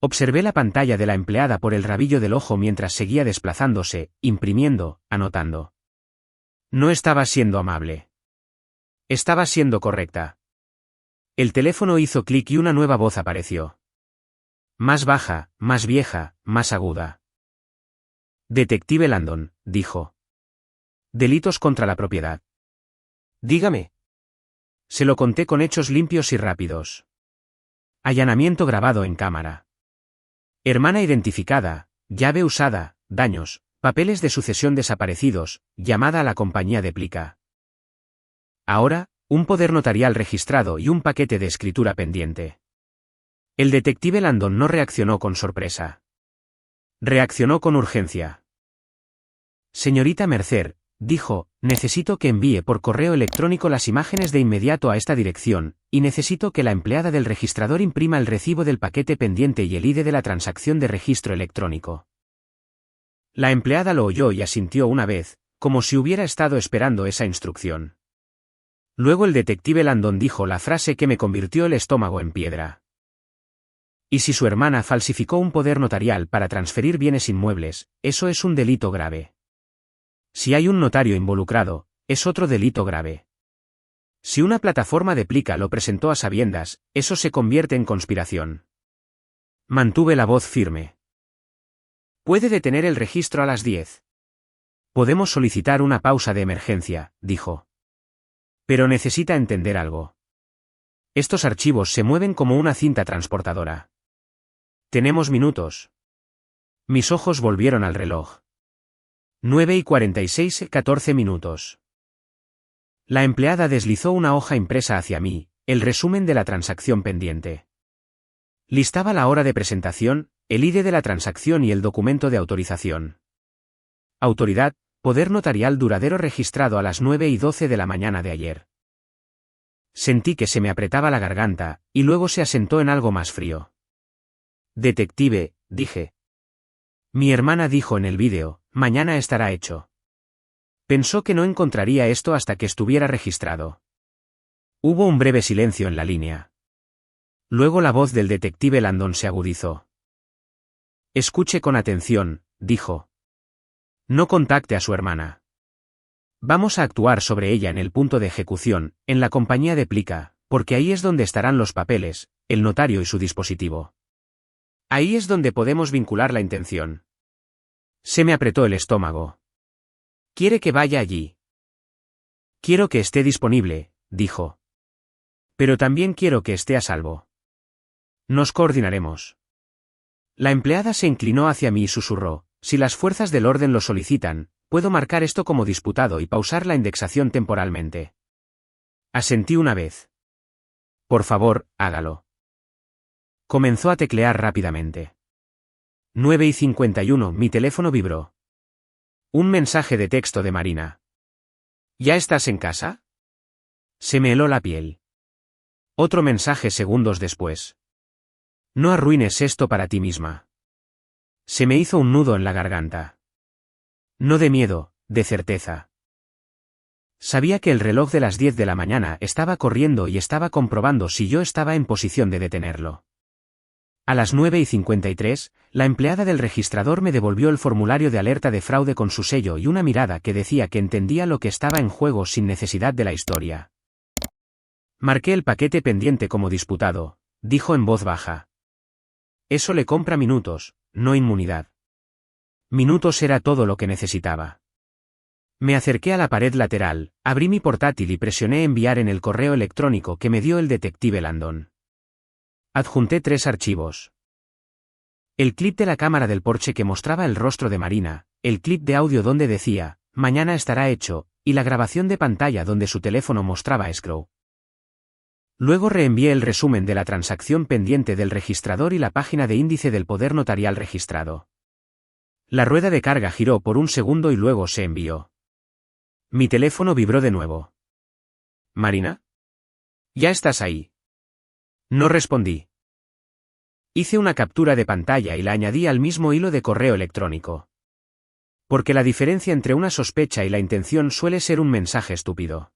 Observé la pantalla de la empleada por el rabillo del ojo mientras seguía desplazándose, imprimiendo, anotando. No estaba siendo amable. Estaba siendo correcta. El teléfono hizo clic y una nueva voz apareció. Más baja, más vieja, más aguda. Detective Landon, dijo. Delitos contra la propiedad. Dígame. Se lo conté con hechos limpios y rápidos. Allanamiento grabado en cámara. Hermana identificada, llave usada, daños, papeles de sucesión desaparecidos, llamada a la compañía de plica. Ahora, un poder notarial registrado y un paquete de escritura pendiente. El detective Landon no reaccionó con sorpresa. Reaccionó con urgencia. Señorita Mercer, dijo, necesito que envíe por correo electrónico las imágenes de inmediato a esta dirección, y necesito que la empleada del registrador imprima el recibo del paquete pendiente y el ID de la transacción de registro electrónico. La empleada lo oyó y asintió una vez, como si hubiera estado esperando esa instrucción. Luego el detective Landon dijo la frase que me convirtió el estómago en piedra. Y si su hermana falsificó un poder notarial para transferir bienes inmuebles, eso es un delito grave. Si hay un notario involucrado, es otro delito grave. Si una plataforma de Plica lo presentó a sabiendas, eso se convierte en conspiración. Mantuve la voz firme. Puede detener el registro a las 10. Podemos solicitar una pausa de emergencia, dijo. Pero necesita entender algo. Estos archivos se mueven como una cinta transportadora. Tenemos minutos. Mis ojos volvieron al reloj. 9:46, 14 minutos. La empleada deslizó una hoja impresa hacia mí, el resumen de la transacción pendiente. Listaba la hora de presentación, el ID de la transacción y el documento de autorización. Autoridad, poder notarial duradero registrado a las 9:12 de la mañana de ayer. Sentí que se me apretaba la garganta, y luego se asentó en algo más frío. Detective, dije. Mi hermana dijo en el vídeo, mañana estará hecho. Pensó que no encontraría esto hasta que estuviera registrado. Hubo un breve silencio en la línea. Luego la voz del detective Landon se agudizó. Escuche con atención, dijo. No contacte a su hermana. Vamos a actuar sobre ella en el punto de ejecución, en la compañía de Plica, porque ahí es donde estarán los papeles, el notario y su dispositivo. Ahí es donde podemos vincular la intención. Se me apretó el estómago. ¿Quiere que vaya allí? Quiero que esté disponible, dijo. Pero también quiero que esté a salvo. Nos coordinaremos. La empleada se inclinó hacia mí y susurró, si las fuerzas del orden lo solicitan, puedo marcar esto como disputado y pausar la indexación temporalmente. Asentí una vez. Por favor, hágalo. Comenzó a teclear rápidamente. 9:51, mi teléfono vibró. Un mensaje de texto de Marina. ¿Ya estás en casa? Se me heló la piel. Otro mensaje segundos después. No arruines esto para ti misma. Se me hizo un nudo en la garganta. No de miedo, de certeza. Sabía que el reloj de las 10 de la mañana estaba corriendo y estaba comprobando si yo estaba en posición de detenerlo. A las 9:53, la empleada del registrador me devolvió el formulario de alerta de fraude con su sello y una mirada que decía que entendía lo que estaba en juego sin necesidad de la historia. Marqué el paquete pendiente como disputado, dijo en voz baja. Eso le compra minutos, no inmunidad. Minutos era todo lo que necesitaba. Me acerqué a la pared lateral, abrí mi portátil y presioné enviar en el correo electrónico que me dio el detective Landon. Adjunté 3 archivos. El clip de la cámara del porche que mostraba el rostro de Marina, el clip de audio donde decía, mañana estará hecho, y la grabación de pantalla donde su teléfono mostraba escrow. Luego reenvié el resumen de la transacción pendiente del registrador y la página de índice del poder notarial registrado. La rueda de carga giró por un segundo y luego se envió. Mi teléfono vibró de nuevo. ¿Marina? ¿Ya estás ahí? No respondí. Hice una captura de pantalla y la añadí al mismo hilo de correo electrónico. Porque la diferencia entre una sospecha y la intención suele ser un mensaje estúpido.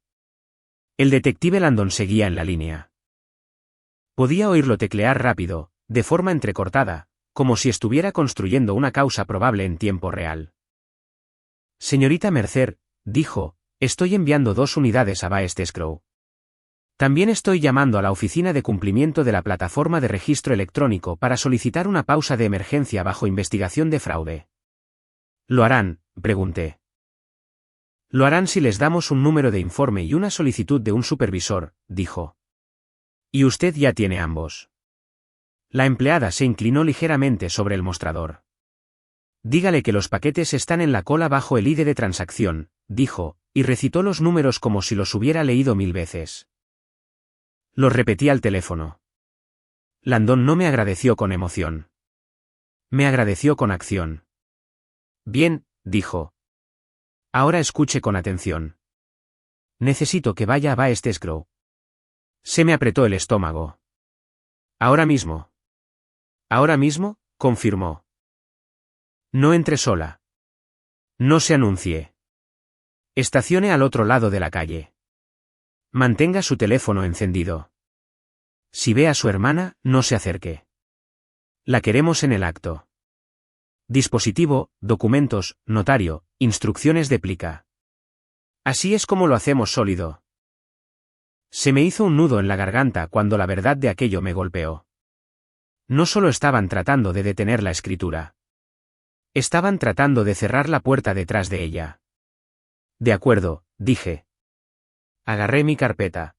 El detective Landon seguía en la línea. Podía oírlo teclear rápido, de forma entrecortada, como si estuviera construyendo una causa probable en tiempo real. Señorita Mercer, dijo, estoy enviando 2 unidades a Baest Escrow. También estoy llamando a la oficina de cumplimiento de la plataforma de registro electrónico para solicitar una pausa de emergencia bajo investigación de fraude. ¿Lo harán?, pregunté. Lo harán si les damos un número de informe y una solicitud de un supervisor, dijo. Y usted ya tiene ambos. La empleada se inclinó ligeramente sobre el mostrador. Dígale que los paquetes están en la cola bajo el ID de transacción, dijo, y recitó los números como si los hubiera leído 1000 veces. Los repetí al teléfono. Landon no me agradeció con emoción. Me agradeció con acción. Bien, dijo. Ahora escuche con atención. Necesito que vaya a Baest Escrow. Se me apretó el estómago. Ahora mismo. Ahora mismo, confirmó. No entre sola. No se anuncie. Estacione al otro lado de la calle. Mantenga su teléfono encendido. Si ve a su hermana, no se acerque. La queremos en el acto. Dispositivo, documentos, notario, instrucciones de plica. Así es como lo hacemos sólido. Se me hizo un nudo en la garganta cuando la verdad de aquello me golpeó. No solo estaban tratando de detener la escritura. Estaban tratando de cerrar la puerta detrás de ella. De acuerdo, dije. Agarré mi carpeta.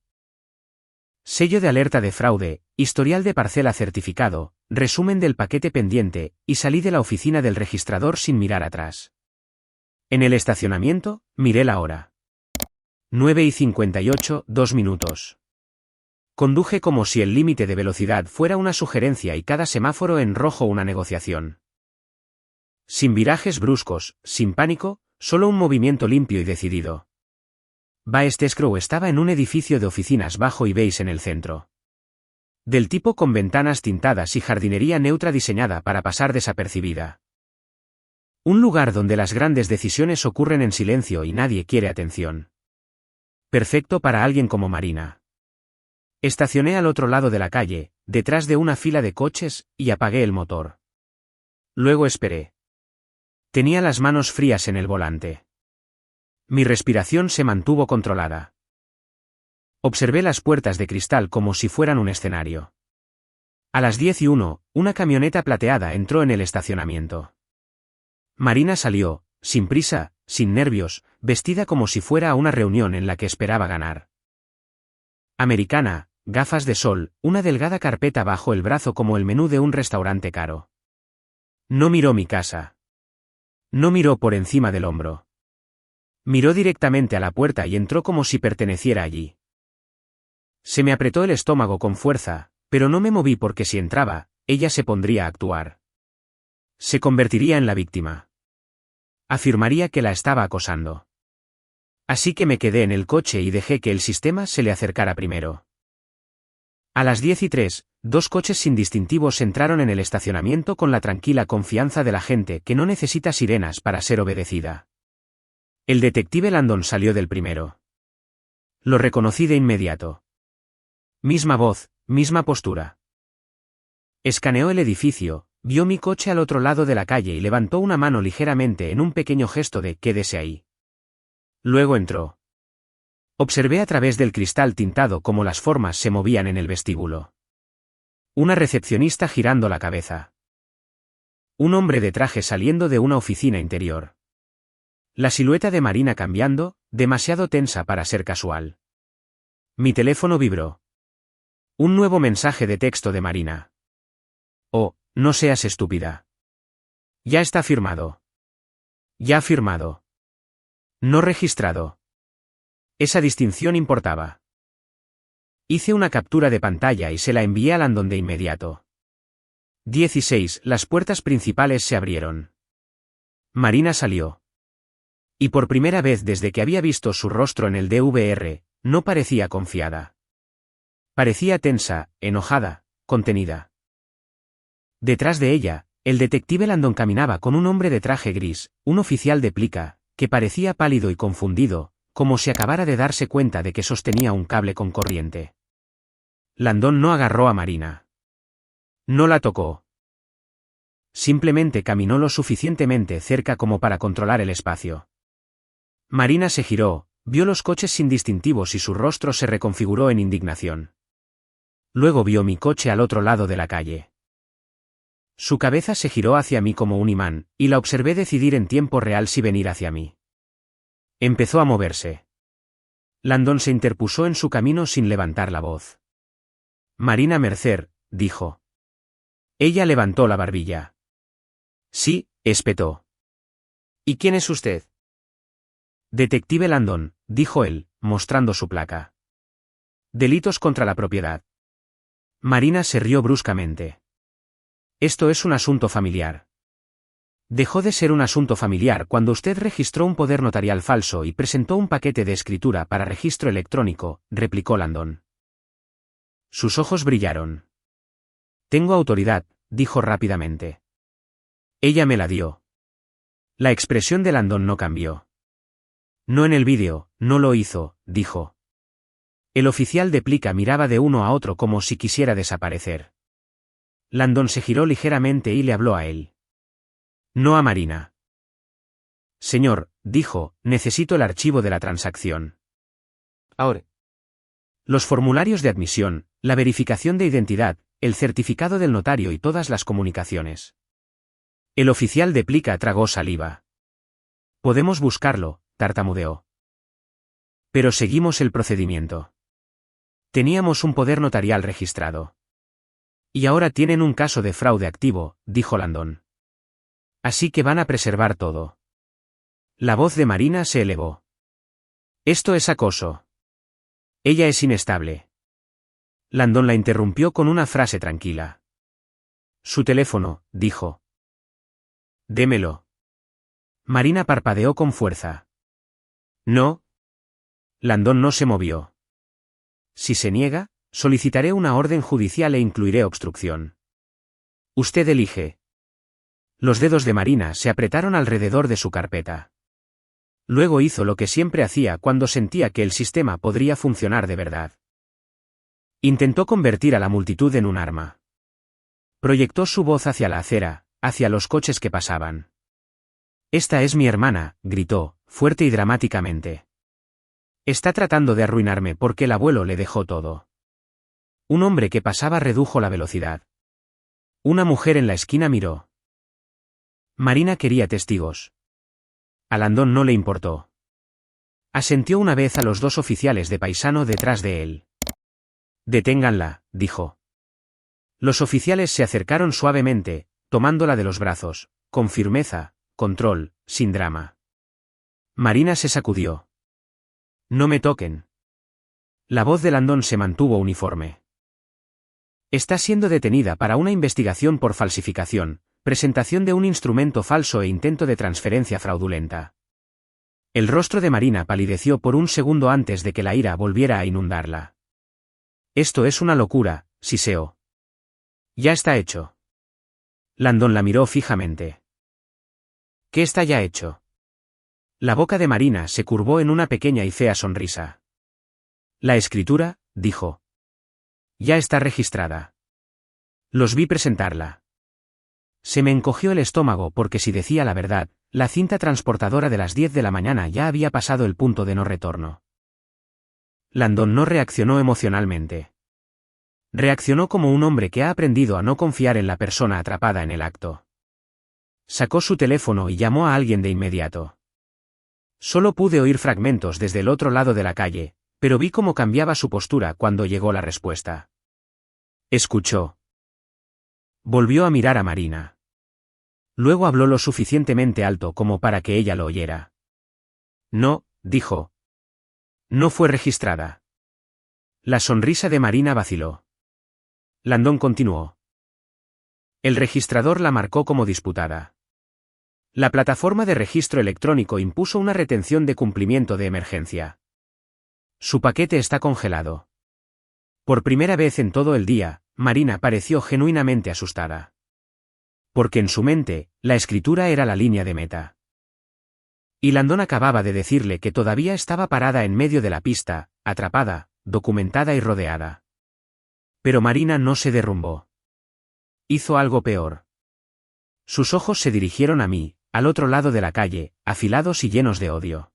Sello de alerta de fraude, historial de parcela certificado, resumen del paquete pendiente, y salí de la oficina del registrador sin mirar atrás. En el estacionamiento, miré la hora. 9:58, 2 minutos. Conduje como si el límite de velocidad fuera una sugerencia y cada semáforo en rojo una negociación. Sin virajes bruscos, sin pánico, solo un movimiento limpio y decidido. Baestescrow estaba en un edificio de oficinas bajo y beige en el centro. Del tipo con ventanas tintadas y jardinería neutra diseñada para pasar desapercibida. Un lugar donde las grandes decisiones ocurren en silencio y nadie quiere atención. Perfecto para alguien como Marina. Estacioné al otro lado de la calle, detrás de una fila de coches, y apagué el motor. Luego esperé. Tenía las manos frías en el volante. Mi respiración se mantuvo controlada. Observé las puertas de cristal como si fueran un escenario. A las 10:01, una camioneta plateada entró en el estacionamiento. Marina salió, sin prisa, sin nervios, vestida como si fuera a una reunión en la que esperaba ganar. Americana, gafas de sol, una delgada carpeta bajo el brazo como el menú de un restaurante caro. No miró mi casa. No miró por encima del hombro. Miró directamente a la puerta y entró como si perteneciera allí. Se me apretó el estómago con fuerza, pero no me moví porque si entraba, ella se pondría a actuar. Se convertiría en la víctima. Afirmaría que la estaba acosando. Así que me quedé en el coche y dejé que el sistema se le acercara primero. A las 10:03, 2 coches sin distintivos entraron en el estacionamiento con la tranquila confianza de la gente que no necesita sirenas para ser obedecida. El detective Landon salió del primero. Lo reconocí de inmediato. Misma voz, misma postura. Escaneó el edificio, vio mi coche al otro lado de la calle y levantó una mano ligeramente en un pequeño gesto de «quédese ahí». Luego entró. Observé a través del cristal tintado cómo las formas se movían en el vestíbulo. Una recepcionista girando la cabeza. Un hombre de traje saliendo de una oficina interior. La silueta de Marina cambiando, demasiado tensa para ser casual. Mi teléfono vibró. Un nuevo mensaje de texto de Marina. Oh, no seas estúpida. Ya está firmado. Ya firmado. No registrado. Esa distinción importaba. Hice una captura de pantalla y se la envié a Landon de inmediato. 16. Las puertas principales se abrieron. Marina salió. Y por primera vez desde que había visto su rostro en el DVR, no parecía confiada. Parecía tensa, enojada, contenida. Detrás de ella, el detective Landon caminaba con un hombre de traje gris, un oficial de plica, que parecía pálido y confundido, como si acabara de darse cuenta de que sostenía un cable con corriente. Landon no agarró a Marina. No la tocó. Simplemente caminó lo suficientemente cerca como para controlar el espacio. Marina se giró, vio los coches sin distintivos y su rostro se reconfiguró en indignación. Luego vio mi coche al otro lado de la calle. Su cabeza se giró hacia mí como un imán, y la observé decidir en tiempo real si venir hacia mí. Empezó a moverse. Landon se interpuso en su camino sin levantar la voz. Marina Mercer, dijo. Ella levantó la barbilla. Sí, espetó. ¿Y quién es usted? Detective Landon, dijo él, mostrando su placa. Delitos contra la propiedad. Marina se rió bruscamente. Esto es un asunto familiar. Dejó de ser un asunto familiar cuando usted registró un poder notarial falso y presentó un paquete de escritura para registro electrónico, replicó Landon. Sus ojos brillaron. Tengo autoridad, dijo rápidamente. Ella me la dio. La expresión de Landon no cambió. No en el vídeo, no lo hizo, dijo. El oficial de Plica miraba de uno a otro como si quisiera desaparecer. Landon se giró ligeramente y le habló a él. No a Marina. Señor, dijo, necesito el archivo de la transacción. Ahora. Los formularios de admisión, la verificación de identidad, el certificado del notario y todas las comunicaciones. El oficial de Plica tragó saliva. Podemos buscarlo, tartamudeó. Pero seguimos el procedimiento. Teníamos un poder notarial registrado. Y ahora tienen un caso de fraude activo, dijo Landon. Así que van a preservar todo. La voz de Marina se elevó. Esto es acoso. Ella es inestable. Landon la interrumpió con una frase tranquila. Su teléfono, dijo. Démelo. Marina parpadeó con fuerza. No. Landon no se movió. Si se niega, solicitaré una orden judicial e incluiré obstrucción. Usted elige. Los dedos de Marina se apretaron alrededor de su carpeta. Luego hizo lo que siempre hacía cuando sentía que el sistema podría funcionar de verdad. Intentó convertir a la multitud en un arma. Proyectó su voz hacia la acera, hacia los coches que pasaban. Esta es mi hermana, gritó, fuerte y dramáticamente. Está tratando de arruinarme porque el abuelo le dejó todo. Un hombre que pasaba redujo la velocidad. Una mujer en la esquina miró. Marina quería testigos. A Landon no le importó. Asintió una vez a los dos oficiales de paisano detrás de él. Deténganla, dijo. Los oficiales se acercaron suavemente, tomándola de los brazos, con firmeza, control, sin drama. Marina se sacudió. No me toquen. La voz de Landon se mantuvo uniforme. Está siendo detenida para una investigación por falsificación, presentación de un instrumento falso e intento de transferencia fraudulenta. El rostro de Marina palideció por un segundo antes de que la ira volviera a inundarla. Esto es una locura, siseó. Ya está hecho. Landon la miró fijamente. ¿Qué está ya hecho? La boca de Marina se curvó en una pequeña y fea sonrisa. La escritura, dijo. Ya está registrada. Los vi presentarla. Se me encogió el estómago porque si decía la verdad, la cinta transportadora de las 10 de la mañana ya había pasado el punto de no retorno. Landon no reaccionó emocionalmente. Reaccionó como un hombre que ha aprendido a no confiar en la persona atrapada en el acto. Sacó su teléfono y llamó a alguien de inmediato. Solo pude oír fragmentos desde el otro lado de la calle, pero vi cómo cambiaba su postura cuando llegó la respuesta. Escuchó. Volvió a mirar a Marina. Luego habló lo suficientemente alto como para que ella lo oyera. No, dijo. No fue registrada. La sonrisa de Marina vaciló. Landon continuó. El registrador la marcó como disputada. La plataforma de registro electrónico impuso una retención de cumplimiento de emergencia. Su paquete está congelado. Por primera vez en todo el día, Marina pareció genuinamente asustada. Porque en su mente, la escritura era la línea de meta. Y Landon acababa de decirle que todavía estaba parada en medio de la pista, atrapada, documentada y rodeada. Pero Marina no se derrumbó. Hizo algo peor. Sus ojos se dirigieron a mí, al otro lado de la calle, afilados y llenos de odio.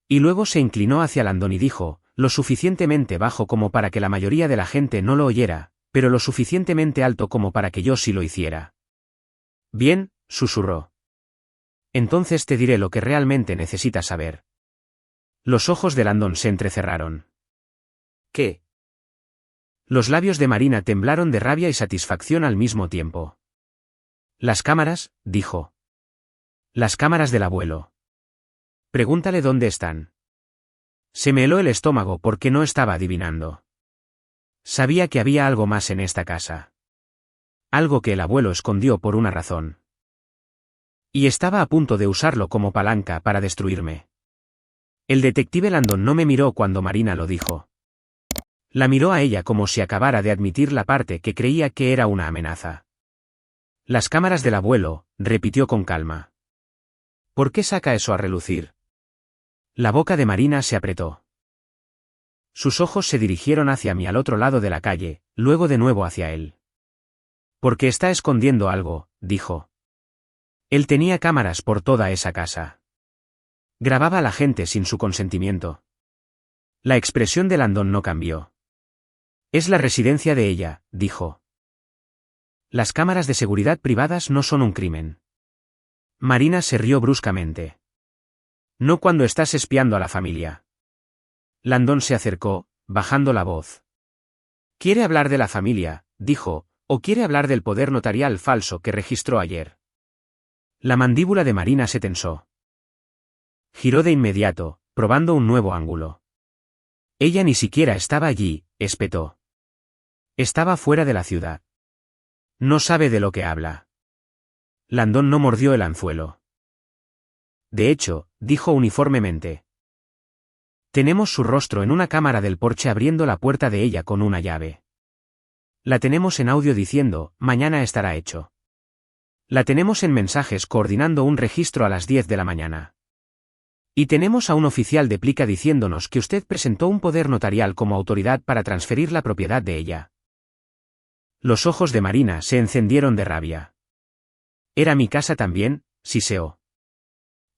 Y luego se inclinó hacia Landon y dijo, lo suficientemente bajo como para que la mayoría de la gente no lo oyera, pero lo suficientemente alto como para que yo sí lo hiciera. Bien, susurró. Entonces te diré lo que realmente necesitas saber. Los ojos de Landon se entrecerraron. ¿Qué? Los labios de Marina temblaron de rabia y satisfacción al mismo tiempo. Las cámaras, dijo. Las cámaras del abuelo. Pregúntale dónde están. Se me heló el estómago porque no estaba adivinando. Sabía que había algo más en esta casa. Algo que el abuelo escondió por una razón. Y estaba a punto de usarlo como palanca para destruirme. El detective Landon no me miró cuando Marina lo dijo. La miró a ella como si acabara de admitir la parte que creía que era una amenaza. Las cámaras del abuelo, repitió con calma. ¿Por qué saca eso a relucir? La boca de Marina se apretó. Sus ojos se dirigieron hacia mí al otro lado de la calle, luego de nuevo hacia él. Porque está escondiendo algo, dijo. Él tenía cámaras por toda esa casa. Grababa a la gente sin su consentimiento. La expresión de Landon no cambió. Es la residencia de ella, dijo. Las cámaras de seguridad privadas no son un crimen. Marina se rió bruscamente. No cuando estás espiando a la familia. Landon se acercó, bajando la voz. ¿Quiere hablar de la familia?, dijo, ¿o quiere hablar del poder notarial falso que registró ayer? La mandíbula de Marina se tensó. Giró de inmediato, probando un nuevo ángulo. Ella ni siquiera estaba allí, espetó. Estaba fuera de la ciudad. No sabe de lo que habla. Landon no mordió el anzuelo. De hecho, dijo uniformemente. Tenemos su rostro en una cámara del porche abriendo la puerta de ella con una llave. La tenemos en audio diciendo, mañana estará hecho. La tenemos en mensajes coordinando un registro a las 10 de la mañana. Y tenemos a un oficial de Plica diciéndonos que usted presentó un poder notarial como autoridad para transferir la propiedad de ella. Los ojos de Marina se encendieron de rabia. Era mi casa también, siseó.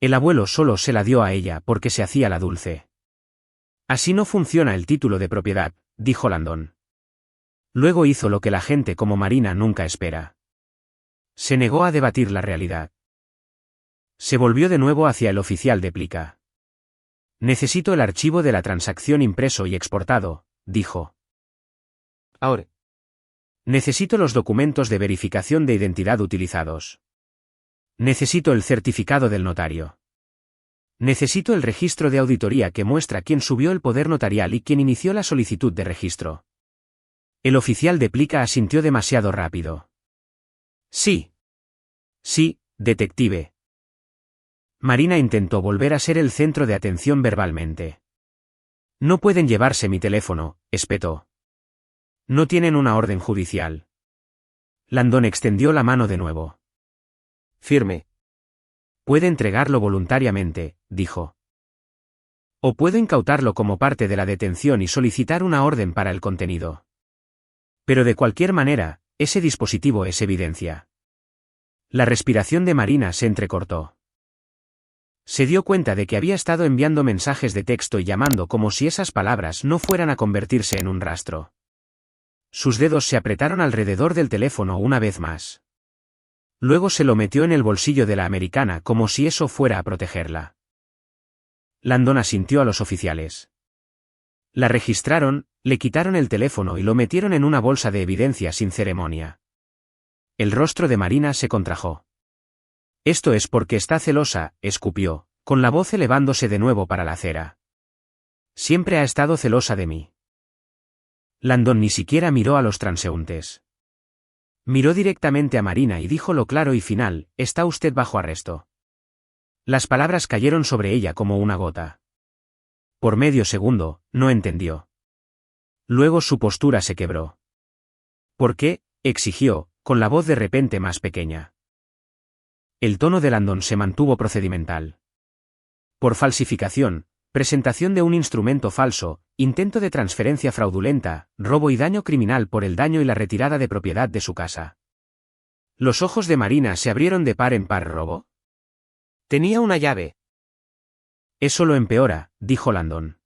El abuelo solo se la dio a ella porque se hacía la dulce. Así no funciona el título de propiedad, dijo Landon. Luego hizo lo que la gente como Marina nunca espera. Se negó a debatir la realidad. Se volvió de nuevo hacia el oficial de Plica. Necesito el archivo de la transacción impreso y exportado, dijo. Ahora. Necesito los documentos de verificación de identidad utilizados. Necesito el certificado del notario. Necesito el registro de auditoría que muestra quién subió el poder notarial y quién inició la solicitud de registro. El oficial de Plica asintió demasiado rápido. Sí. Sí, detective. Marina intentó volver a ser el centro de atención verbalmente. No pueden llevarse mi teléfono, espetó. No tienen una orden judicial. Landon extendió la mano de nuevo. Firme. Puede entregarlo voluntariamente, dijo. O puedo incautarlo como parte de la detención y solicitar una orden para el contenido. Pero de cualquier manera, ese dispositivo es evidencia. La respiración de Marina se entrecortó. Se dio cuenta de que había estado enviando mensajes de texto y llamando como si esas palabras no fueran a convertirse en un rastro. Sus dedos se apretaron alrededor del teléfono una vez más. Luego se lo metió en el bolsillo de la americana como si eso fuera a protegerla. Landon asintió a los oficiales. La registraron, le quitaron el teléfono y lo metieron en una bolsa de evidencia sin ceremonia. El rostro de Marina se contrajo. Esto es porque está celosa, escupió, con la voz elevándose de nuevo para la acera. Siempre ha estado celosa de mí. Landon ni siquiera miró a los transeúntes. Miró directamente a Marina y dijo lo claro y final, está usted bajo arresto. Las palabras cayeron sobre ella como una gota. Por medio segundo, no entendió. Luego su postura se quebró. ¿Por qué?, exigió, con la voz de repente más pequeña. El tono de Landon se mantuvo procedimental. Por falsificación, presentación de un instrumento falso, intento de transferencia fraudulenta, robo y daño criminal por el daño y la retirada de propiedad de su casa. Los ojos de Marina se abrieron de par en par. ¿Robo? Tenía una llave. Eso lo empeora, dijo Landon.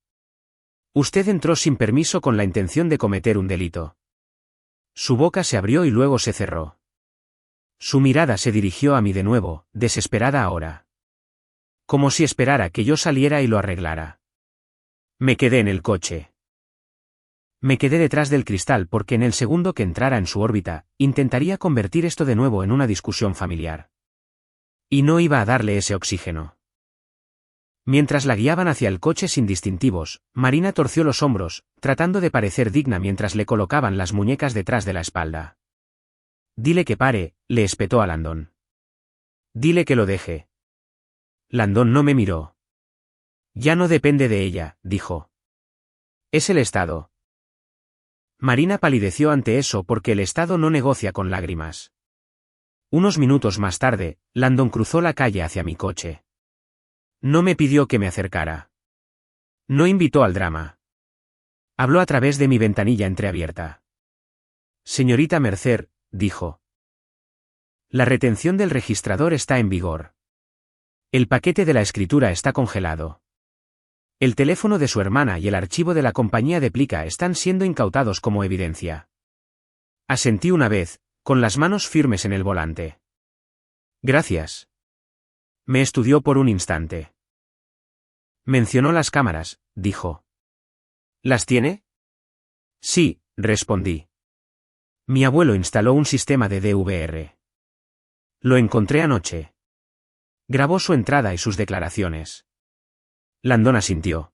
Usted entró sin permiso con la intención de cometer un delito. Su boca se abrió y luego se cerró. Su mirada se dirigió a mí de nuevo, desesperada ahora. Como si esperara que yo saliera y lo arreglara. Me quedé en el coche. Me quedé detrás del cristal porque en el segundo que entrara en su órbita, intentaría convertir esto de nuevo en una discusión familiar. Y no iba a darle ese oxígeno. Mientras la guiaban hacia el coche sin distintivos, Marina torció los hombros, tratando de parecer digna mientras le colocaban las muñecas detrás de la espalda. Dile que pare, le espetó a Landon. Dile que lo deje. Landon no me miró. Ya no depende de ella, dijo. Es el Estado. Marina palideció ante eso porque el Estado no negocia con lágrimas. Unos minutos más tarde, Landon cruzó la calle hacia mi coche. No me pidió que me acercara. No invitó al drama. Habló a través de mi ventanilla entreabierta. Señorita Mercer, dijo. La retención del registrador está en vigor. El paquete de la escritura está congelado. El teléfono de su hermana y el archivo de la compañía de plica están siendo incautados como evidencia. Asentí una vez, con las manos firmes en el volante. Gracias. Me estudió por un instante. Mencionó las cámaras, dijo. ¿Las tiene? Sí, respondí. Mi abuelo instaló un sistema de DVR. Lo encontré anoche. Grabó su entrada y sus declaraciones. Landon asintió.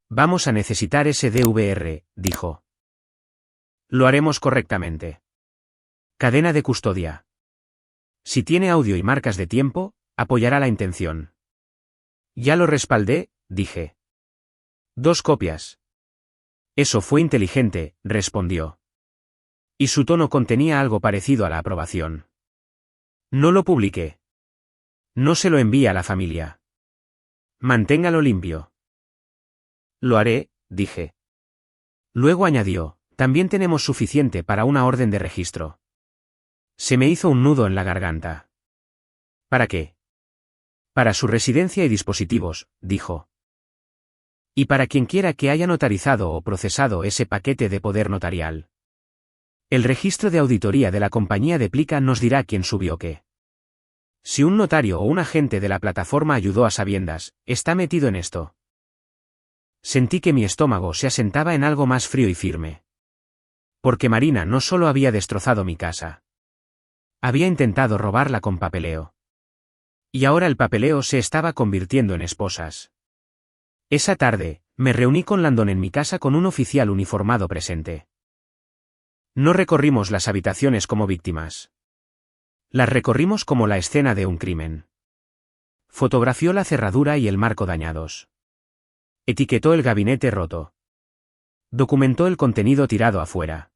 Vamos a necesitar ese DVR, dijo. Lo haremos correctamente. Cadena de custodia. Si tiene audio y marcas de tiempo, apoyará la intención. Ya lo respaldé, dije. 2 copias. Eso fue inteligente, respondió. Y su tono contenía algo parecido a la aprobación. No lo publiqué. No se lo envíe a la familia. Manténgalo limpio. Lo haré, dije. Luego añadió, también tenemos suficiente para una orden de registro. Se me hizo un nudo en la garganta. ¿Para qué? Para su residencia y dispositivos, dijo. Y para quien quiera que haya notarizado o procesado ese paquete de poder notarial. El registro de auditoría de la compañía de plica nos dirá quién subió qué. Si un notario o un agente de la plataforma ayudó a sabiendas, está metido en esto. Sentí que mi estómago se asentaba en algo más frío y firme. Porque Marina no solo había destrozado mi casa. Había intentado robarla con papeleo. Y ahora el papeleo se estaba convirtiendo en esposas. Esa tarde, me reuní con Landon en mi casa con un oficial uniformado presente. No recorrimos las habitaciones como víctimas. Las recorrimos como la escena de un crimen. Fotografió la cerradura y el marco dañados. Etiquetó el gabinete roto. Documentó el contenido tirado afuera.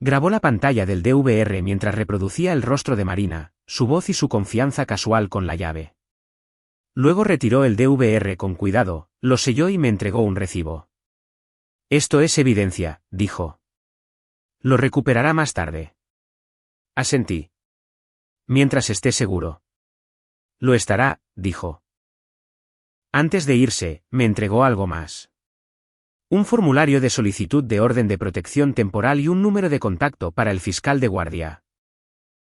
Grabó la pantalla del DVR mientras reproducía el rostro de Marina, su voz y su confianza casual con la llave. Luego retiró el DVR con cuidado, lo selló y me entregó un recibo. Esto es evidencia, dijo. Lo recuperará más tarde. Asentí. Mientras esté seguro. Lo estará, dijo. Antes de irse, me entregó algo más. Un formulario de solicitud de orden de protección temporal y un número de contacto para el fiscal de guardia.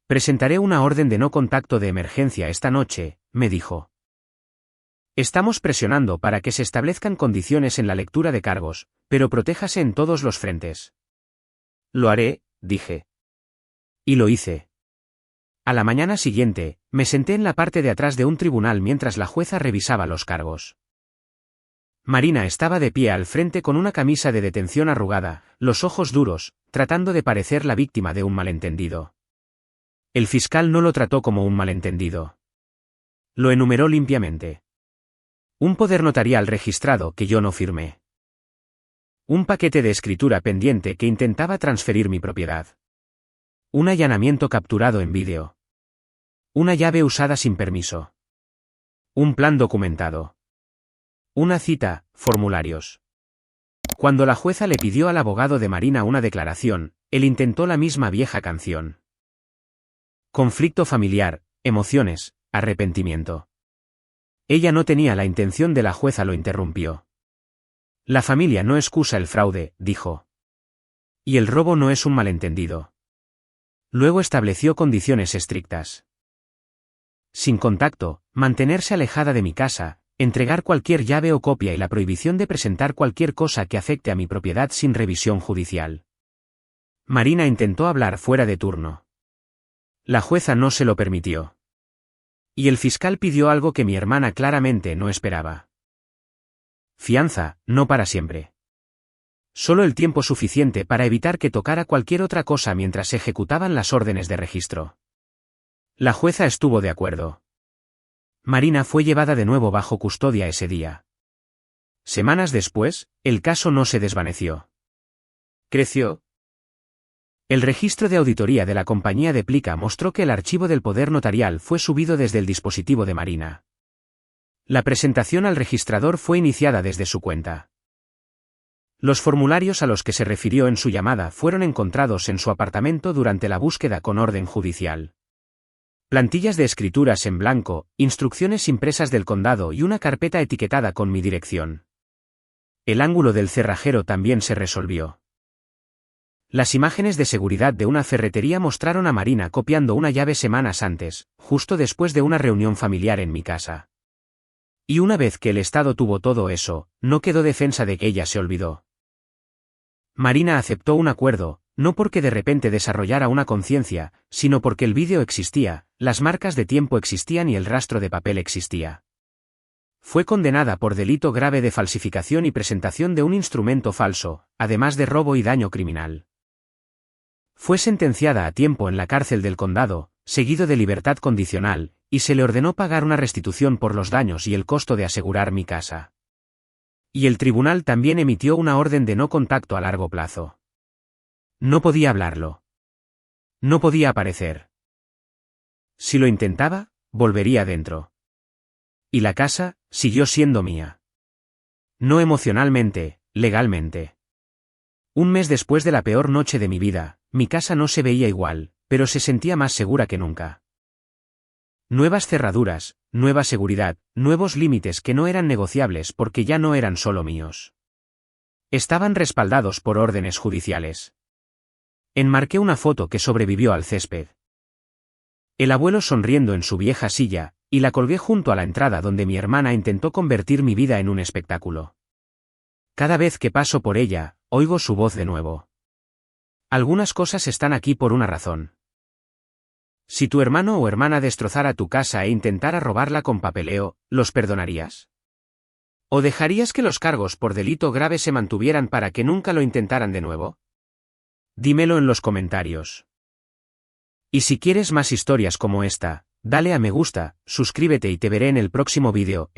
Presentaré una orden de no contacto de emergencia esta noche, me dijo. Estamos presionando para que se establezcan condiciones en la lectura de cargos, pero protéjase en todos los frentes. Lo haré, dije. Y lo hice. A la mañana siguiente, me senté en la parte de atrás de un tribunal mientras la jueza revisaba los cargos. Marina estaba de pie al frente con una camisa de detención arrugada, los ojos duros, tratando de parecer la víctima de un malentendido. El fiscal no lo trató como un malentendido. Lo enumeró limpiamente. Un poder notarial registrado que yo no firmé. Un paquete de escritura pendiente que intentaba transferir mi propiedad. Un allanamiento capturado en vídeo. Una llave usada sin permiso. Un plan documentado. Una cita, formularios. Cuando la jueza le pidió al abogado de Marina una declaración, él intentó la misma vieja canción. Conflicto familiar, emociones, arrepentimiento. Ella no tenía la intención de la jueza lo interrumpió. La familia no excusa el fraude, dijo. Y el robo no es un malentendido. Luego estableció condiciones estrictas. Sin contacto, mantenerse alejada de mi casa, entregar cualquier llave o copia y la prohibición de presentar cualquier cosa que afecte a mi propiedad sin revisión judicial. Marina intentó hablar fuera de turno. La jueza no se lo permitió. Y el fiscal pidió algo que mi hermana claramente no esperaba. Fianza, no para siempre. Solo el tiempo suficiente para evitar que tocara cualquier otra cosa mientras se ejecutaban las órdenes de registro. La jueza estuvo de acuerdo. Marina fue llevada de nuevo bajo custodia ese día. Semanas después, el caso no se desvaneció. Creció. El registro de auditoría de la compañía de plica mostró que el archivo del poder notarial fue subido desde el dispositivo de Marina. La presentación al registrador fue iniciada desde su cuenta. Los formularios a los que se refirió en su llamada fueron encontrados en su apartamento durante la búsqueda con orden judicial. Plantillas de escrituras en blanco, instrucciones impresas del condado y una carpeta etiquetada con mi dirección. El ángulo del cerrajero también se resolvió. Las imágenes de seguridad de una ferretería mostraron a Marina copiando una llave semanas antes, justo después de una reunión familiar en mi casa. Y una vez que el Estado tuvo todo eso, no quedó defensa de que ella se olvidó. Marina aceptó un acuerdo, no porque de repente desarrollara una conciencia, sino porque el vídeo existía, las marcas de tiempo existían y el rastro de papel existía. Fue condenada por delito grave de falsificación y presentación de un instrumento falso, además de robo y daño criminal. Fue sentenciada a tiempo en la cárcel del condado, seguido de libertad condicional, y se le ordenó pagar una restitución por los daños y el costo de asegurar mi casa. Y el tribunal también emitió una orden de no contacto a largo plazo. No podía hablarlo. No podía aparecer. Si lo intentaba, volvería dentro. Y la casa siguió siendo mía. No emocionalmente, legalmente. Un mes después de la peor noche de mi vida, mi casa no se veía igual, pero se sentía más segura que nunca. Nuevas cerraduras, nueva seguridad, nuevos límites que no eran negociables porque ya no eran solo míos. Estaban respaldados por órdenes judiciales. Enmarqué una foto que sobrevivió al césped. El abuelo sonriendo en su vieja silla, y la colgué junto a la entrada donde mi hermana intentó convertir mi vida en un espectáculo. Cada vez que paso por ella, oigo su voz de nuevo. Algunas cosas están aquí por una razón. Si tu hermano o hermana destrozara tu casa e intentara robarla con papeleo, ¿los perdonarías? ¿O dejarías que los cargos por delito grave se mantuvieran para que nunca lo intentaran de nuevo? Dímelo en los comentarios. Y si quieres más historias como esta, dale a me gusta, suscríbete y te veré en el próximo vídeo.